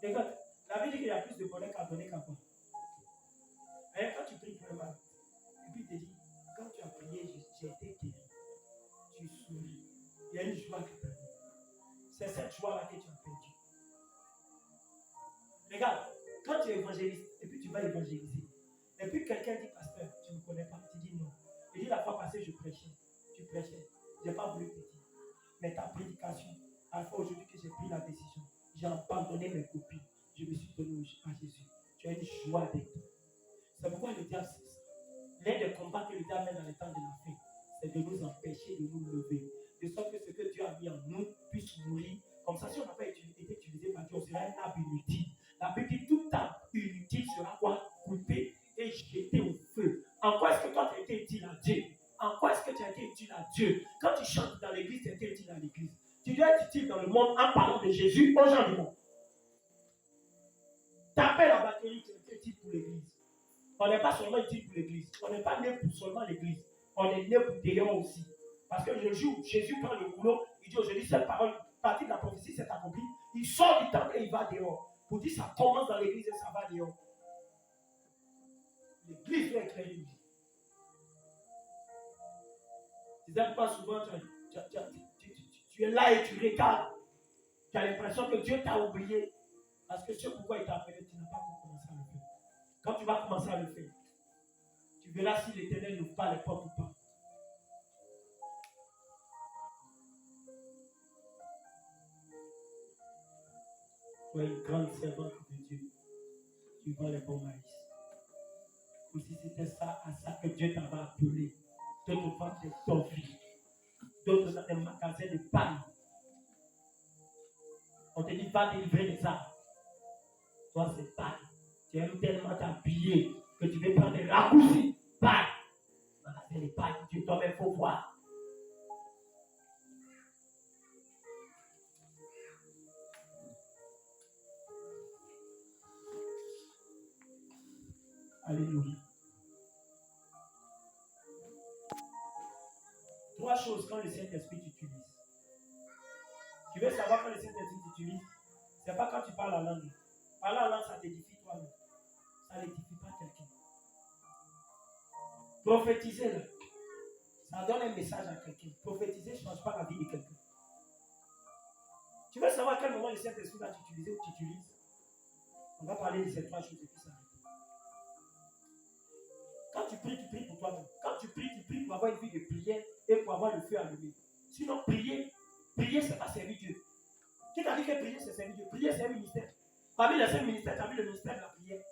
Regarde, la Bible dit qu'il y a plus de bonheur qu'à donner qu'à quoi. Mais quand tu pries pour le mal, et puis il te dit, quand tu as prié, j'ai été guéri. Tu souris. Il y a une joie qui t'a dit. C'est cette joie-là que tu as perdu. Regarde, quand tu es évangéliste, et puis tu vas évangéliser, et puis quelqu'un dit, pasteur, tu ne me connais pas, tu dis non. Il dit, la fois passée, je prêchais. Tu prêchais. Je n'ai pas voulu te dire. Mais ta prédication, à la fois aujourd'hui que j'ai pris la décision, j'ai abandonné mes copines. Je me suis donné à Jésus. Tu as une joie d'être. C'est pourquoi le diable, c'est ça. L'un des combats que le diable met dans le temps de la fin, c'est de nous empêcher de nous lever. De sorte que ce que Dieu a mis en nous puisse mourir. Comme ça, si on n'a pas été utilisé par Dieu, on sera un arbre inutile. La Bible dit tout arbre inutile sera quoi? Coupé et jeté au feu. En quoi est-ce que toi tu as été utile à Dieu? En quoi est-ce que tu as été utile à Dieu? Quand tu chantes dans l'église, tu as été utile à l'église. Tu dois être utile dans le monde en parlant de Jésus aux gens du monde. Taper la batterie, tu as été utile pour l'église. On n'est pas seulement utile pour l'église. On n'est pas né pour seulement l'église. On est né pour dehors aussi. Parce que le jour où Jésus prend le boulot, il dit aujourd'hui, cette parole, partie de la prophétie s'est accomplie. Il sort du temple et il va dehors. Pour dire ça commence dans l'église et ça va dehors. L'église doit éclairer une vie. Tu n'aimes pas souvent, tu es là et tu regardes. Tu as l'impression que Dieu t'a oublié. Parce que c'est pourquoi il t'a appelé, tu n'as pas commencé à le faire. Quand tu vas commencer à le faire, tu verras si l'Éternel n'ouvre pas les portes ou pas. Sois une grande servante de Dieu. Tu vends les bons maïs. Ou si c'était ça, à ça que Dieu t'avait appelé. D'autres vendent des tortilles. D'autres dans des magasins de paille. On te dit, va délivrer les arbres. Toi, c'est paille. Tu aimes tellement t'habiller que tu veux prendre des raccourcis. Paille. Magasin de paille. Tu toi-même, il faut voir. Alléluia. 3 choses quand le Saint-Esprit t'utilise. Tu veux savoir quand le Saint-Esprit t'utilise? Ce n'est pas quand tu parles la langue. Parler en langue, ça t'édifie toi-même. Ça n'édifie pas quelqu'un. Prophétiser, là, ça donne un message à quelqu'un. Prophétiser ne change pas la vie de quelqu'un. Tu veux savoir à quel moment le Saint-Esprit va t'utiliser ou t'utilise? On va parler de ces 3 choses et puis ça arrive. Quand tu pries pour toi-même. Quand tu pries pour avoir une vie de prière et pour avoir le feu allumé. Sinon, prier, ce n'est pas servir Dieu. Qui t'a dit que prier, c'est servir Dieu? Prier, c'est un ministère. Parmi les 5 ministères, tu as vu le ministère de la prière.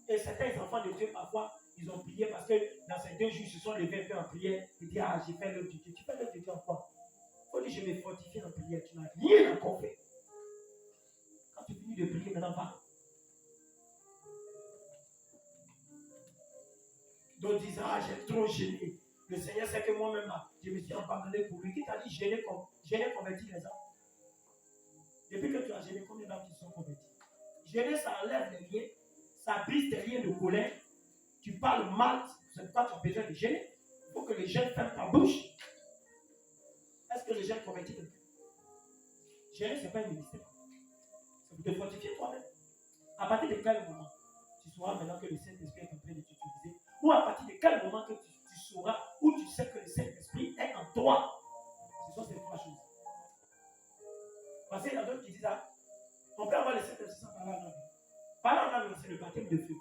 Et certains enfants de Dieu, parfois, ils ont prié parce que dans ces 2 jours, ils se sont levés un peu en prière. Ils disent, ah, j'ai fait l'œuvre de Dieu. Tu fais l'œuvre de Dieu en quoi? Il faut dire, je vais fortifier en prière. Tu n'as rien encore fait. Quand tu finis de prier, maintenant, va. D'autres disent, ah, j'ai trop gêné. Le Seigneur sait que moi-même, là, je me suis abandonné pour lui. Qui t'a dit gêner convertir les gens? Depuis que tu as gêné, combien d'hommes qui sont convertis? Gêner, ça enlève les liens, ça brise tes liens de colère. Tu parles mal, c'est pourquoi tu as besoin de gêner. Il faut que les gens ferment ta bouche. Est-ce que les gens convertissent quelqu'un? Gêner, ce n'est pas un ministère. C'est pour te fortifier toi-même. À partir de quel moment tu sauras maintenant que le Saint-Esprit est en train de t'utiliser? Ou à partir de quel moment que tu sauras, ou tu sais que le Saint-Esprit est en toi? Ce sont ces trois choses. Parce qu'il y a d'autres qui disent ça. On peut avoir le Saint-Esprit sans parler en langue. Parler en langue, c'est le baptême de feu.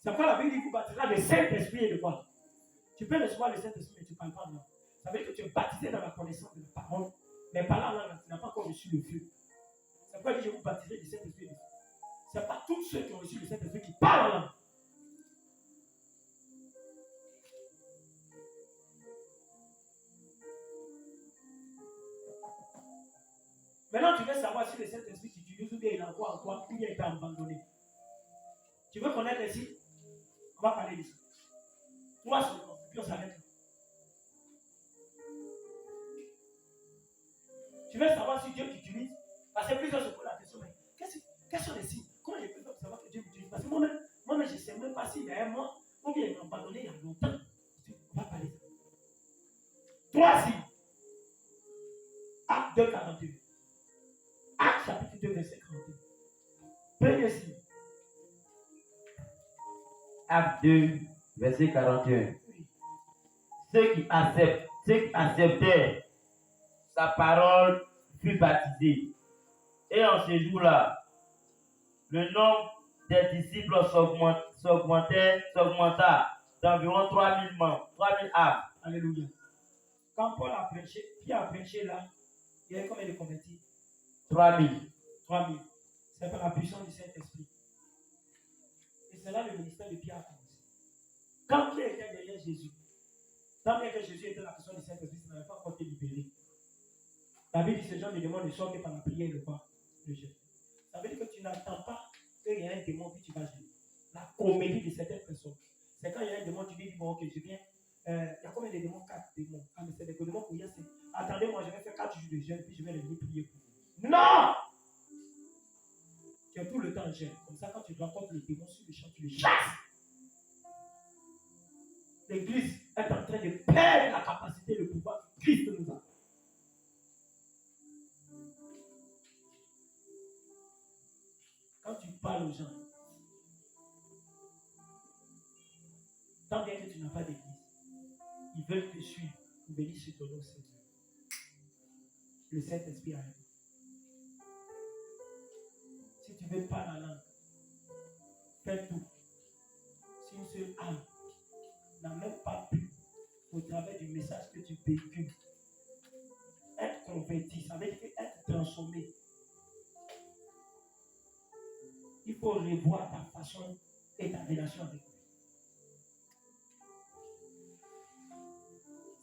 C'est pourquoi la Bible dit que vous baptiserez le Saint-Esprit et de quoi? Tu peux recevoir le Saint-Esprit, mais tu ne parles pas en langue. Ça veut dire que tu es baptisé dans la connaissance de la parole, mais parler en langue, tu n'as pas encore reçu le feu. C'est pourquoi il dit je vous baptiserai du Saint-Esprit et de feu. Ce n'est pas tous ceux qui ont reçu le Saint-Esprit qui parlent en langue. Maintenant, tu veux savoir si le Saint-Esprit t'utilise ou bien il envoie en toi ou bien il t'a abandonné. Tu veux connaître les signes? On va parler de ça. 3 secondes, puis on s'arrête là. Tu veux savoir si Dieu t'utilise? Parce que plusieurs se posent la question, mais quels sont les signes? Comment je peux faire pour savoir que Dieu m'utilise? Parce que moi-même, je ne sais même pas s'il y a un mois ou bien il m'a abandonné il y a longtemps. On va parler de ça. 3 signes. Acte 2, 41. Acte chapitre 2, verset 41. Premier signe.
Acte 2, verset 41.
Oui.
Ceux qui acceptaient sa parole furent baptisés. Et en ce jour-là, le nombre des disciples s'augmenta d'environ 3000 membres, 3000 âmes.
Alléluia. Quand Paul a prêché, qui a prêché là, il y avait combien de convertis?
3000.
3000. C'est par la puissance du Saint-Esprit. Et c'est là le ministère de Pierre a commencé. Quand Pierre était derrière Jésus, tant bien que Jésus était la puissance du Saint-Esprit, il n'avait pas encore été libéré. La Bible dit que ce genre de démon ne sort que par la prière et le quoi? Le jeûne. Ça veut dire que tu n'attends pas qu'il y ait un démon puis tu vas jeûner. La comédie de certaines personnes. C'est quand il y a un démon, tu dis, bon, ok, je viens. Il y a combien de démons? 4 démons. Ah, mais c'est des démons pour hier. Attendez-moi, je vais faire 4 jours de jeûne, puis je vais venir prier pour vous. Non! Tu as tout le temps en jeûne. Comme ça, quand tu rencontres le démon sur le champ, tu le chasses. L'église est en train de perdre la capacité, le pouvoir que Christ nous a. Quand tu parles aux gens, tant bien que tu n'as pas d'église, ils veulent te suivre pour venir sur ton nom, Seigneur. Le Saint-Esprit arrive. Si tu veux parler la langue, fais tout. Si une seule âme n'a même pas pu, au travers du message que tu véhicules, être converti, ça veut dire être transformé. Il faut revoir ta façon et ta relation avec lui.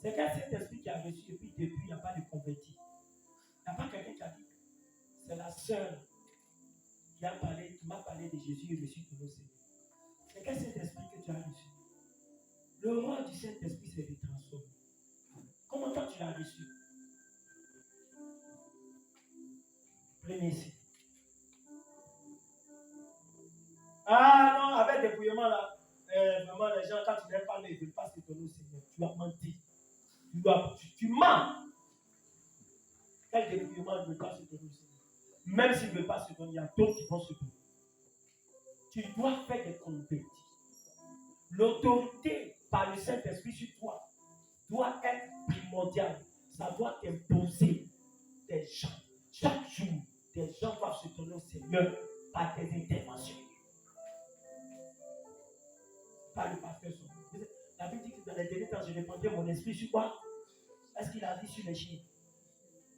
C'est qu'un Saint-Esprit qui a reçu et puis depuis, il n'y a pas de converti. Il n'y a pas quelqu'un qui a dit. C'est la sœur qui m'a parlé de Jésus et je suis tombé au Seigneur. C'est quel Saint-Esprit que tu as reçu? Le rôle du Saint-Esprit, c'est de transformer. Comment toi tu l'as reçu? Premier signe. Ah non, avec des bouillements là, vraiment les gens, quand tu leur parles, ils ne veulent pas s'étonner au Seigneur. Tu as menti. Tu mens. Quel débrouillement ne veut pas s'étonner au Seigneur? Même s'ils ne veulent pas s'étonner, il y a d'autres qui vont s'étonner. Tu dois faire des convertis. L'autorité par le Saint-Esprit sur toi doit être primordiale. Ça doit t'imposer des gens. Chaque jour, des gens doivent se tourner au Seigneur par tes interventions. Pas le pasteur. La Bible dit que dans les derniers temps, je répandrai mon esprit sur quoi? Est-ce qu'il a dit sur les chiens?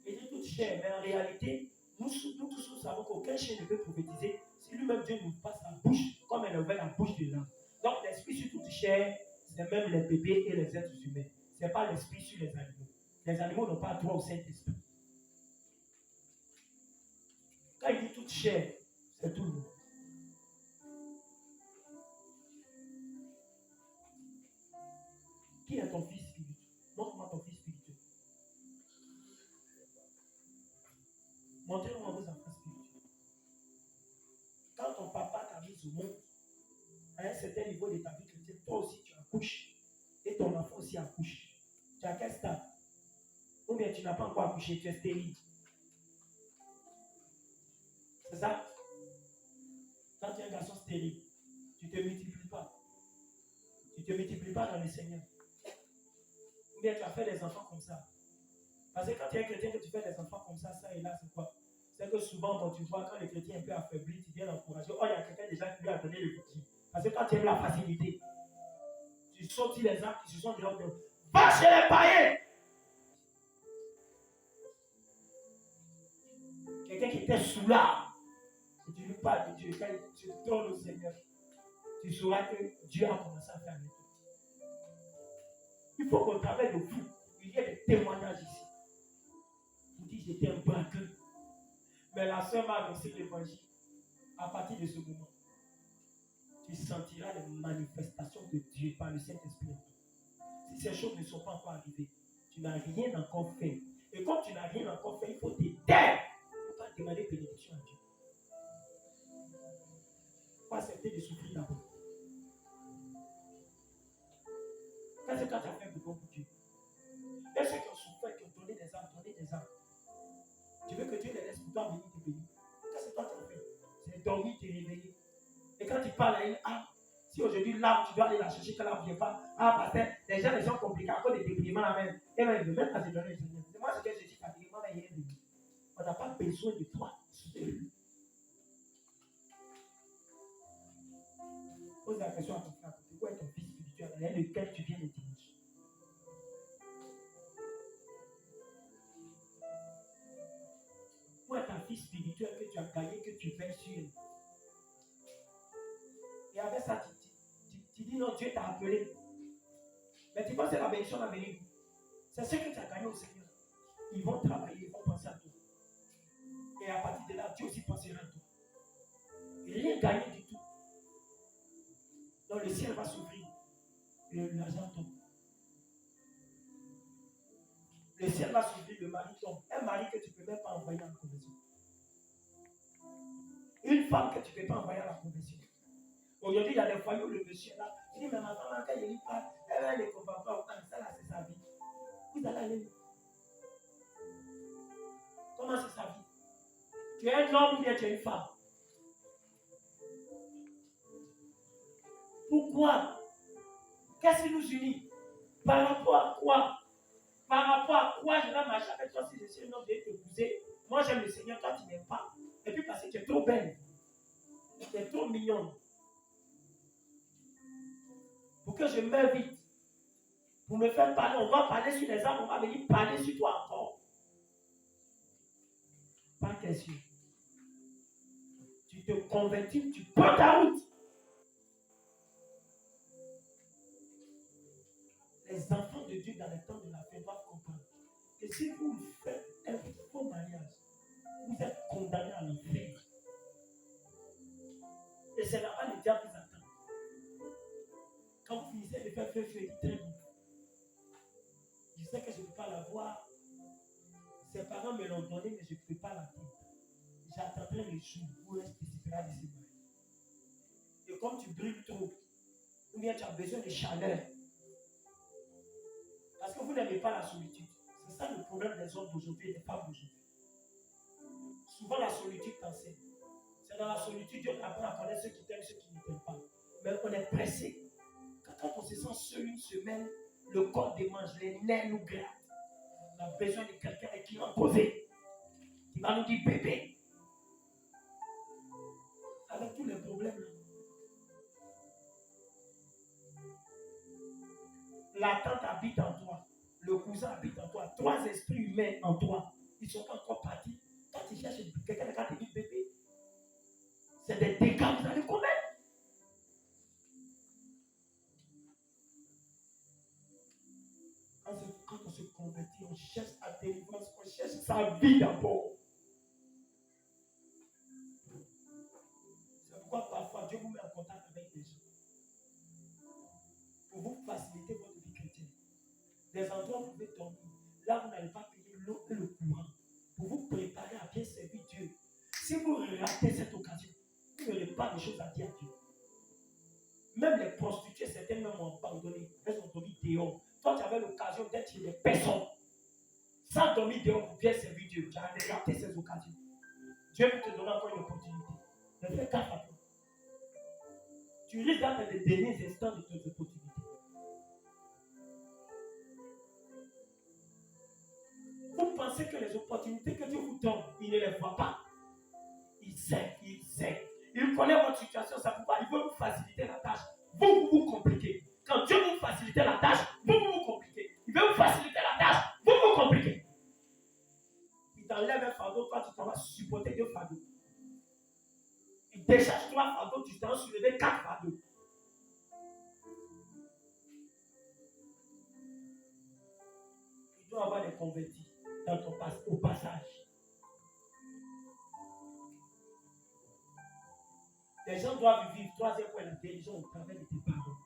Il dit toute chair, mais en réalité, nous tous nous savons qu'aucun chien ne peut prophétiser si lui-même Dieu nous passe la bouche comme elle a ouvert la bouche de l'homme. Donc l'esprit sur toute chair, c'est même les bébés et les êtres humains. Ce n'est pas l'esprit sur les animaux. Les animaux n'ont pas droit au Saint-Esprit. Quand il dit toute chair, c'est tout le monde. Qui est ton fils spirituel? Montre-moi ton fils spirituel. Montrez-moi vos enfants spirituels. Quand ton papa t'a mis au monde, à un certain niveau de ta vie chrétienne, toi aussi tu accouches. Et ton enfant aussi accouche. Tu as quel stade? Ou bien tu n'as pas encore accouché, tu es stérile. C'est ça? Quand tu es un garçon stérile, tu ne te multiplies pas. Tu ne te multiplies pas dans le Seigneur. Ou bien tu as fait des enfants comme ça. Parce que quand tu es chrétien, que tu fais des enfants comme ça et là, c'est quoi? C'est que souvent, quand tu vois, quand le chrétien est un peu affaibli, tu viens l'encourager. Oh, il y a quelqu'un déjà qui lui a donné le petit. Parce que quand tu aimes la facilité, tu sortis les gens qui se sont dehors de va chez les païens. Quelqu'un qui était sous l'art, et tu lui parles de Dieu, quand tu donnes au Seigneur, tu sauras que Dieu a commencé à faire avec toi. Il faut qu'on travaille de vous. Il y a des témoignages ici. Vous dites j'étais un braqueur. Mais la sœur m'a annoncé l'évangile. À partir de ce moment, tu sentiras les manifestations de Dieu par le Saint-Esprit. Si ces choses ne sont pas encore arrivées, tu n'as rien encore fait. Et quand tu n'as rien encore fait, il faut te taire. Il ne faut pas demander bénédiction à Dieu. Il faut accepter de souffrir d'abord. C'est quand tu as fait du bon pour Dieu. Et ceux qui ont souffert, qui ont donné des âmes, tu veux que Dieu les laisse pour toi venir te bénir. Qu'est-ce que toi tu as fait? C'est dormir, te réveiller. Et quand tu parles à une âme, si aujourd'hui l'âme, tu dois aller la chercher quand l'âme ne vient pas, parce que les gens sont compliqués à cause des dépriments là même. Et même, il ne veut même pas te donner le Seigneur. C'est moi ce que je dis, moi, il est venu. On n'a pas besoin de toi. Pose la question à ton frère. Où est ton fils spirituel? Il y a lequel tu viens de dimanche. Où est ta fille spirituelle que tu as gagné, que tu veilles sur elle? Et avec ça, tu dis non, Dieu t'a appelé. Mais tu penses que c'est la bénédiction va venir. C'est ce que tu as gagné au Seigneur. Ils vont travailler, ils vont penser à toi. Et à partir de là, Dieu aussi pensera à toi. Et rien gagné du tout. Donc le ciel va s'ouvrir. Et l'argent tombe. Le ciel va s'ouvrir, le mari tombe. Un mari que tu ne peux même pas envoyer à la conversion. Une femme que tu ne peux pas envoyer à la conversion. Aujourd'hui, il y a des foyers où le monsieur là, il dit, mais ma femme, quand il lui parle, elle ne comprend pas autant. Ça là, c'est sa vie. Vous allez aller où? Comment c'est sa vie? Tu es un homme ou bien tu es une femme? Pourquoi? Qu'est-ce qui nous unit? Par rapport à quoi? Par rapport à quoi je vais marcher avec toi si je suis un homme, je vais t'épouser? Moi, j'aime le Seigneur, toi, tu n'aimes pas. Et puis parce que tu es trop belle. Tu es trop mignonne. Pour que je meure vite. Pour me faire parler, on va parler sur les âmes, on va venir parler sur toi encore. Pas question. Tu te convertis, tu prends ta route. Les enfants de Dieu dans les temps de la fin doivent comprendre que si vous faites un faux mariage, vous êtes condamné à l'enfer. Et c'est là-bas le diable vous attend. Quand vous finissez de faire feu, il dit très bien. Je sais que je ne peux pas la voir. Ses parents me l'ont donné, mais je ne peux pas la tenir. J'attendrai le jour où elle se décidera de se marier. Et comme tu brûles trop, ou bien tu as besoin de chaleur, parce que vous n'aimez pas la solitude. C'est ça le problème des hommes d'aujourd'hui et des femmes d'aujourd'hui. Souvent la solitude t'enseigne. C'est dans la solitude qu'on apprend à connaître ceux qui t'aiment, ceux qui ne t'aiment pas. Mais on est pressé. Quand on se sent seul une semaine, le corps démange, les nerfs nous grattent. On a besoin de quelqu'un qui va poser, qui va nous dire bébé. Avec tous les problèmes là. La tante habite en toi, le cousin habite en toi, 3 esprits humains en toi. Ils ne sont pas encore partis. Quand tu cherches quelqu'un qui te dit bébé, c'est des dégâts que vous allez commettre. Quand on se convertit, on cherche à délivrance, on cherche sa vie d'abord. C'est pourquoi parfois Dieu vous met en contact avec des gens pour vous faciliter votre vie chrétienne. Des endroits où vous pouvez dormir, là vous n'allez pas payer l'eau et le courant pour vous préparer à bien servir Dieu. Si vous ratez cette occasion, vous n'aurez pas de choses à dire à Dieu. Même les prostituées, certaines même ont abandonné, elles ont dormi dehors. Toi, tu avais l'occasion d'être chez des personnes sans dormir dehors pour bien servir Dieu. Tu as raté ces occasions. Dieu peut te donner encore une opportunité. Mais fais gaffe à toi. Tu risques d'être les derniers instants de tes opportunités. Vous pensez que les opportunités que Dieu vous donne, il ne les voit pas. Il sait. Il connaît votre situation, c'est pourquoi il veut vous faciliter la tâche. Vous compliquez. Quand Dieu vous facilite la tâche, vous compliquez. Il veut vous faciliter la tâche, vous compliquez. Il t'enlève un fardeau, toi tu t'en vas supporter 2 fardeaux. Il décharge 3 fardeaux, tu t'en vas soulever 4 fardeaux. Il doit avoir des convertis au passage. Les gens doivent vivre, 3e point, l'intelligence au travers de tes paroles.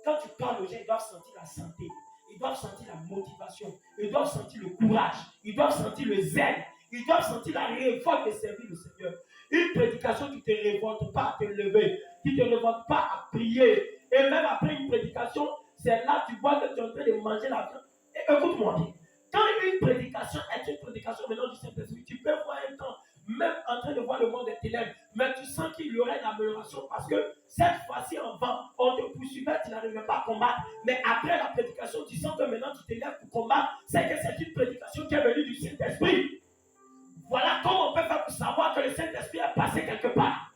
Quand tu parles aux gens, ils doivent sentir la santé, ils doivent sentir la motivation, ils doivent sentir le courage, ils doivent sentir le zèle, ils doivent sentir la révolte de servir le Seigneur. Une prédication qui ne te révolte pas à te lever, qui ne te révolte pas à prier. Et même après une prédication, c'est là que tu vois que tu es en train de manger la viande. Et écoute-moi bien, quand une prédication est une prédication venant du Saint-Esprit, tu peux voir un temps, même en train de voir le monde des ténèbres, mais tu sens qu'il y aurait une amélioration parce que cette fois-ci avant, on te poursuivait, tu n'arrivais pas à combattre. Mais après la prédication, tu sens que maintenant tu te lèves pour combattre. C'est que c'est une prédication qui est venue du Saint-Esprit. Voilà comment on peut faire pour savoir que le Saint-Esprit est passé quelque part.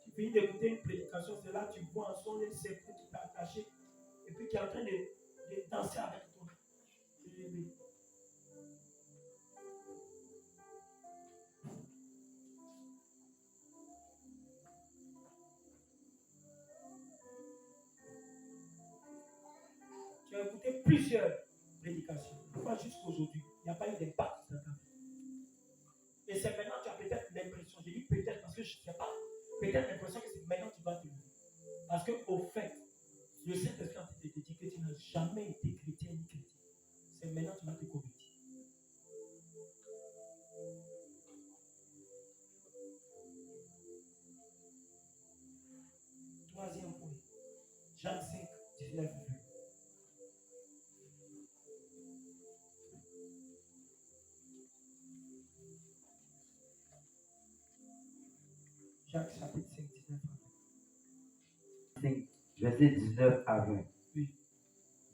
Tu finis d'écouter une prédication, c'est là que tu vois un son, un serpent qui t'a attaché et puis qui est en train de danser avec toi. Tu as écouté plusieurs prédications. Pourquoi jusqu'aujourd'hui, il n'y a pas eu d'impact dans ta vie? Et c'est maintenant que tu as peut-être l'impression, je dis peut-être parce que je ne sais pas, peut-être l'impression que c'est maintenant que tu vas te lever. Parce qu'au fait, le Saint-Esprit te dit que tu n'as jamais été chrétien ni chrétien. C'est maintenant que tu vas te convertir. Troisième point. Jean 5, 19. Jacques chapitre 5, 19 à 20.
Verset 19 à 20.
Oui.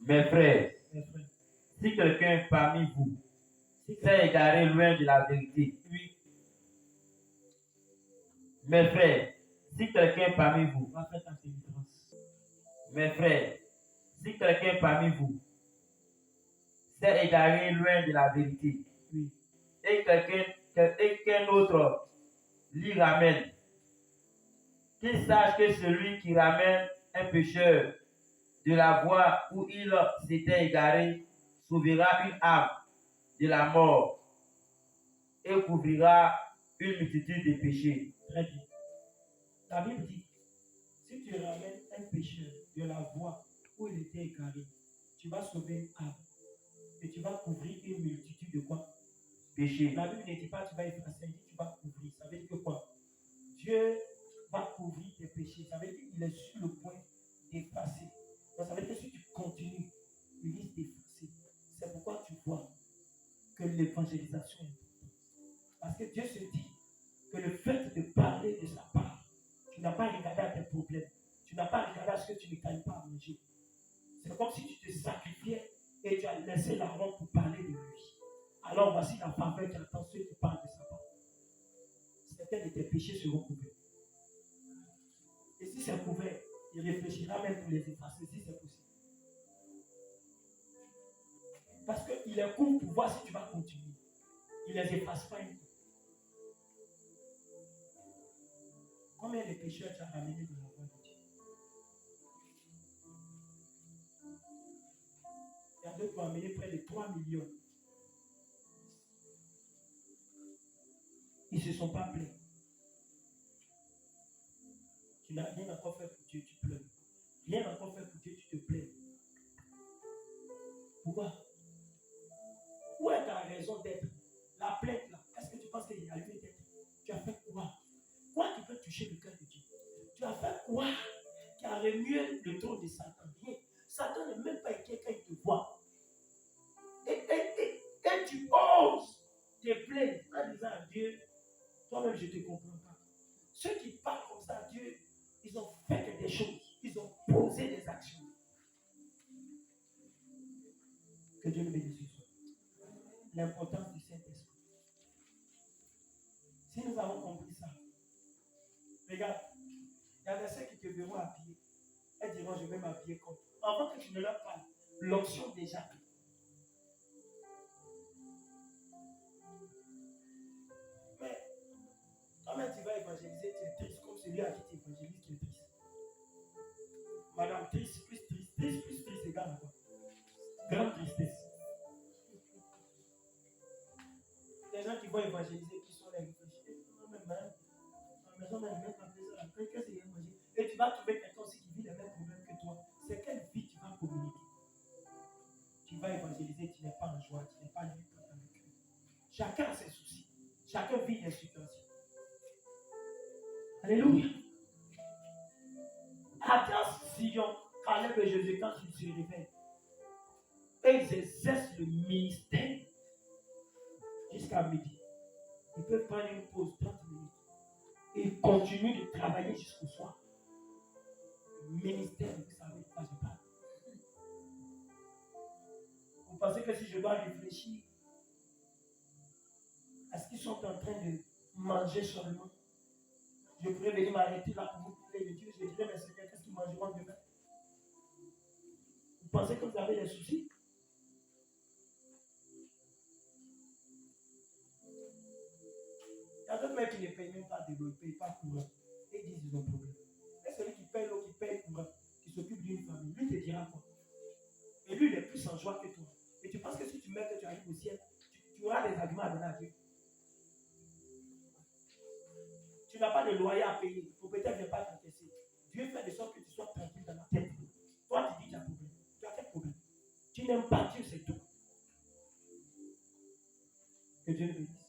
Mes frères, si quelqu'un parmi vous s'est égaré loin de la vérité,
Oui.
Mes frères, si quelqu'un parmi vous,
Va faire ta pénitence.
mes frères, si quelqu'un parmi vous s'est égaré loin de la vérité,
Oui.
et qu'un autre l'y ramène, qu'il sache que celui qui ramène un pécheur de la voie où il s'était égaré sauvera une âme de la mort et couvrira une multitude de péchés.
Très bien. La Bible dit, si tu ramènes un pécheur de la voie où il était égaré, tu vas sauver une âme et tu vas couvrir une multitude de quoi?
Péchés.
La Bible ne dit pas tu vas effacer, il dit tu vas couvrir. Ça veut dire que quoi? Dieu va couvrir tes péchés. Ça veut dire qu'il est sur le point d'effacer. Donc ça veut dire que si tu continues, il risque d'effacer. C'est pourquoi tu vois que l'évangélisation est importante. Parce que Dieu se dit que le fait de parler de sa part, tu n'as pas regardé à tes problèmes, tu n'as pas regardé à ce que tu ne gagnes pas à manger. C'est comme si tu te sacrifiais et tu as laissé la honte pour parler de lui. Alors voici la faveur qui attend ceux qui parlent de sa part. Certains de tes péchés seront couverts. Et si c'est couvert, il réfléchira même pour les effacer si c'est possible. Parce qu'il est court pour voir si tu vas continuer. Il ne les efface pas. Combien de pécheurs tu as ramenés de la voie de Dieu? Il y a d'autres qui ont amené près de 3 millions. Ils ne se sont pas plaints. Tu n'as rien encore fait pour Dieu, tu pleures. Rien encore fait pour Dieu, tu te plains. Pourquoi? Où est ta raison d'être? La plainte là, est-ce que tu penses qu'il y a lieu d'être? Tu as fait quoi? Quoi qui peut toucher le cœur de Dieu? Tu as fait quoi qui a remué le trône de Satan? Rien. Satan n'est même pas inquiet quand il te voit. Et tu oses te plaindre en disant à Dieu, toi-même je ne te comprends pas. Ceux qui parlent comme ça à Dieu, ils ont fait des choses, ils ont posé des actions. Que Dieu nous bénisse.
l'importance du Saint-Esprit. Si nous avons compris ça, regarde, il y a des sœurs qui te verront habillé. Elles diront, je vais m'habiller comme. Avant que tu ne leur parles, l'onction déjà. Mais, quand même tu vas évangéliser, tu es triste, comme celui à qui tu évangélises, tu es triste. Madame, triste, plus triste, égale à quoi? Grande tristesse. Les gens qui vont évangéliser, qui sont là, réfléchis. Même à la maison, même pas plaisir. Qu'est-ce qu'il y a manger? Et tu vas trouver quelqu'un aussi qui vit les mêmes problèmes que toi. C'est quelle vie tu vas communiquer? Tu vas évangéliser, tu n'es pas en joie, tu n'es pas libre dans le cœur. Chacun a ses soucis. Chacun vit des situations. Alléluia. Attends, Sion, Caleb et Jésus, quand ils se réveillent, et ils exercent le ministère jusqu'à midi. Ils peuvent prendre une pause 30 minutes. Et ils continuent de travailler jusqu'au soir. Le ministère, vous savez de quoi je parle. Vous pensez que si je dois réfléchir à ce qu'ils sont en train de manger seulement, je pourrais venir m'arrêter là pour vous parler de Dieu. Je dirais, mais Seigneur, qu'est-ce qu'ils mangeront demain? Vous pensez que vous avez des soucis? Il y a d'autres mecs qui ne payent même pas de l'eau, ils ne payent pas courant. Et ils disent qu'ils ont problème. Et celui qui paye l'eau, qui paye courant, qui s'occupe d'une famille, lui te dira quoi? Et lui, il est plus en joie que toi. Et tu penses que si tu mets que tu arrives au ciel, tu auras des arguments à donner à Dieu. Tu n'as pas de loyer à payer. Le propriétaire ne vient pas t'encaisser. Dieu fait de sorte que tu sois tranquille dans la tête. Toi, tu dis qu'il y a un problème. Tu as quel problème? Tu n'aimes pas Dieu, c'est tout. Que Dieu le bénisse.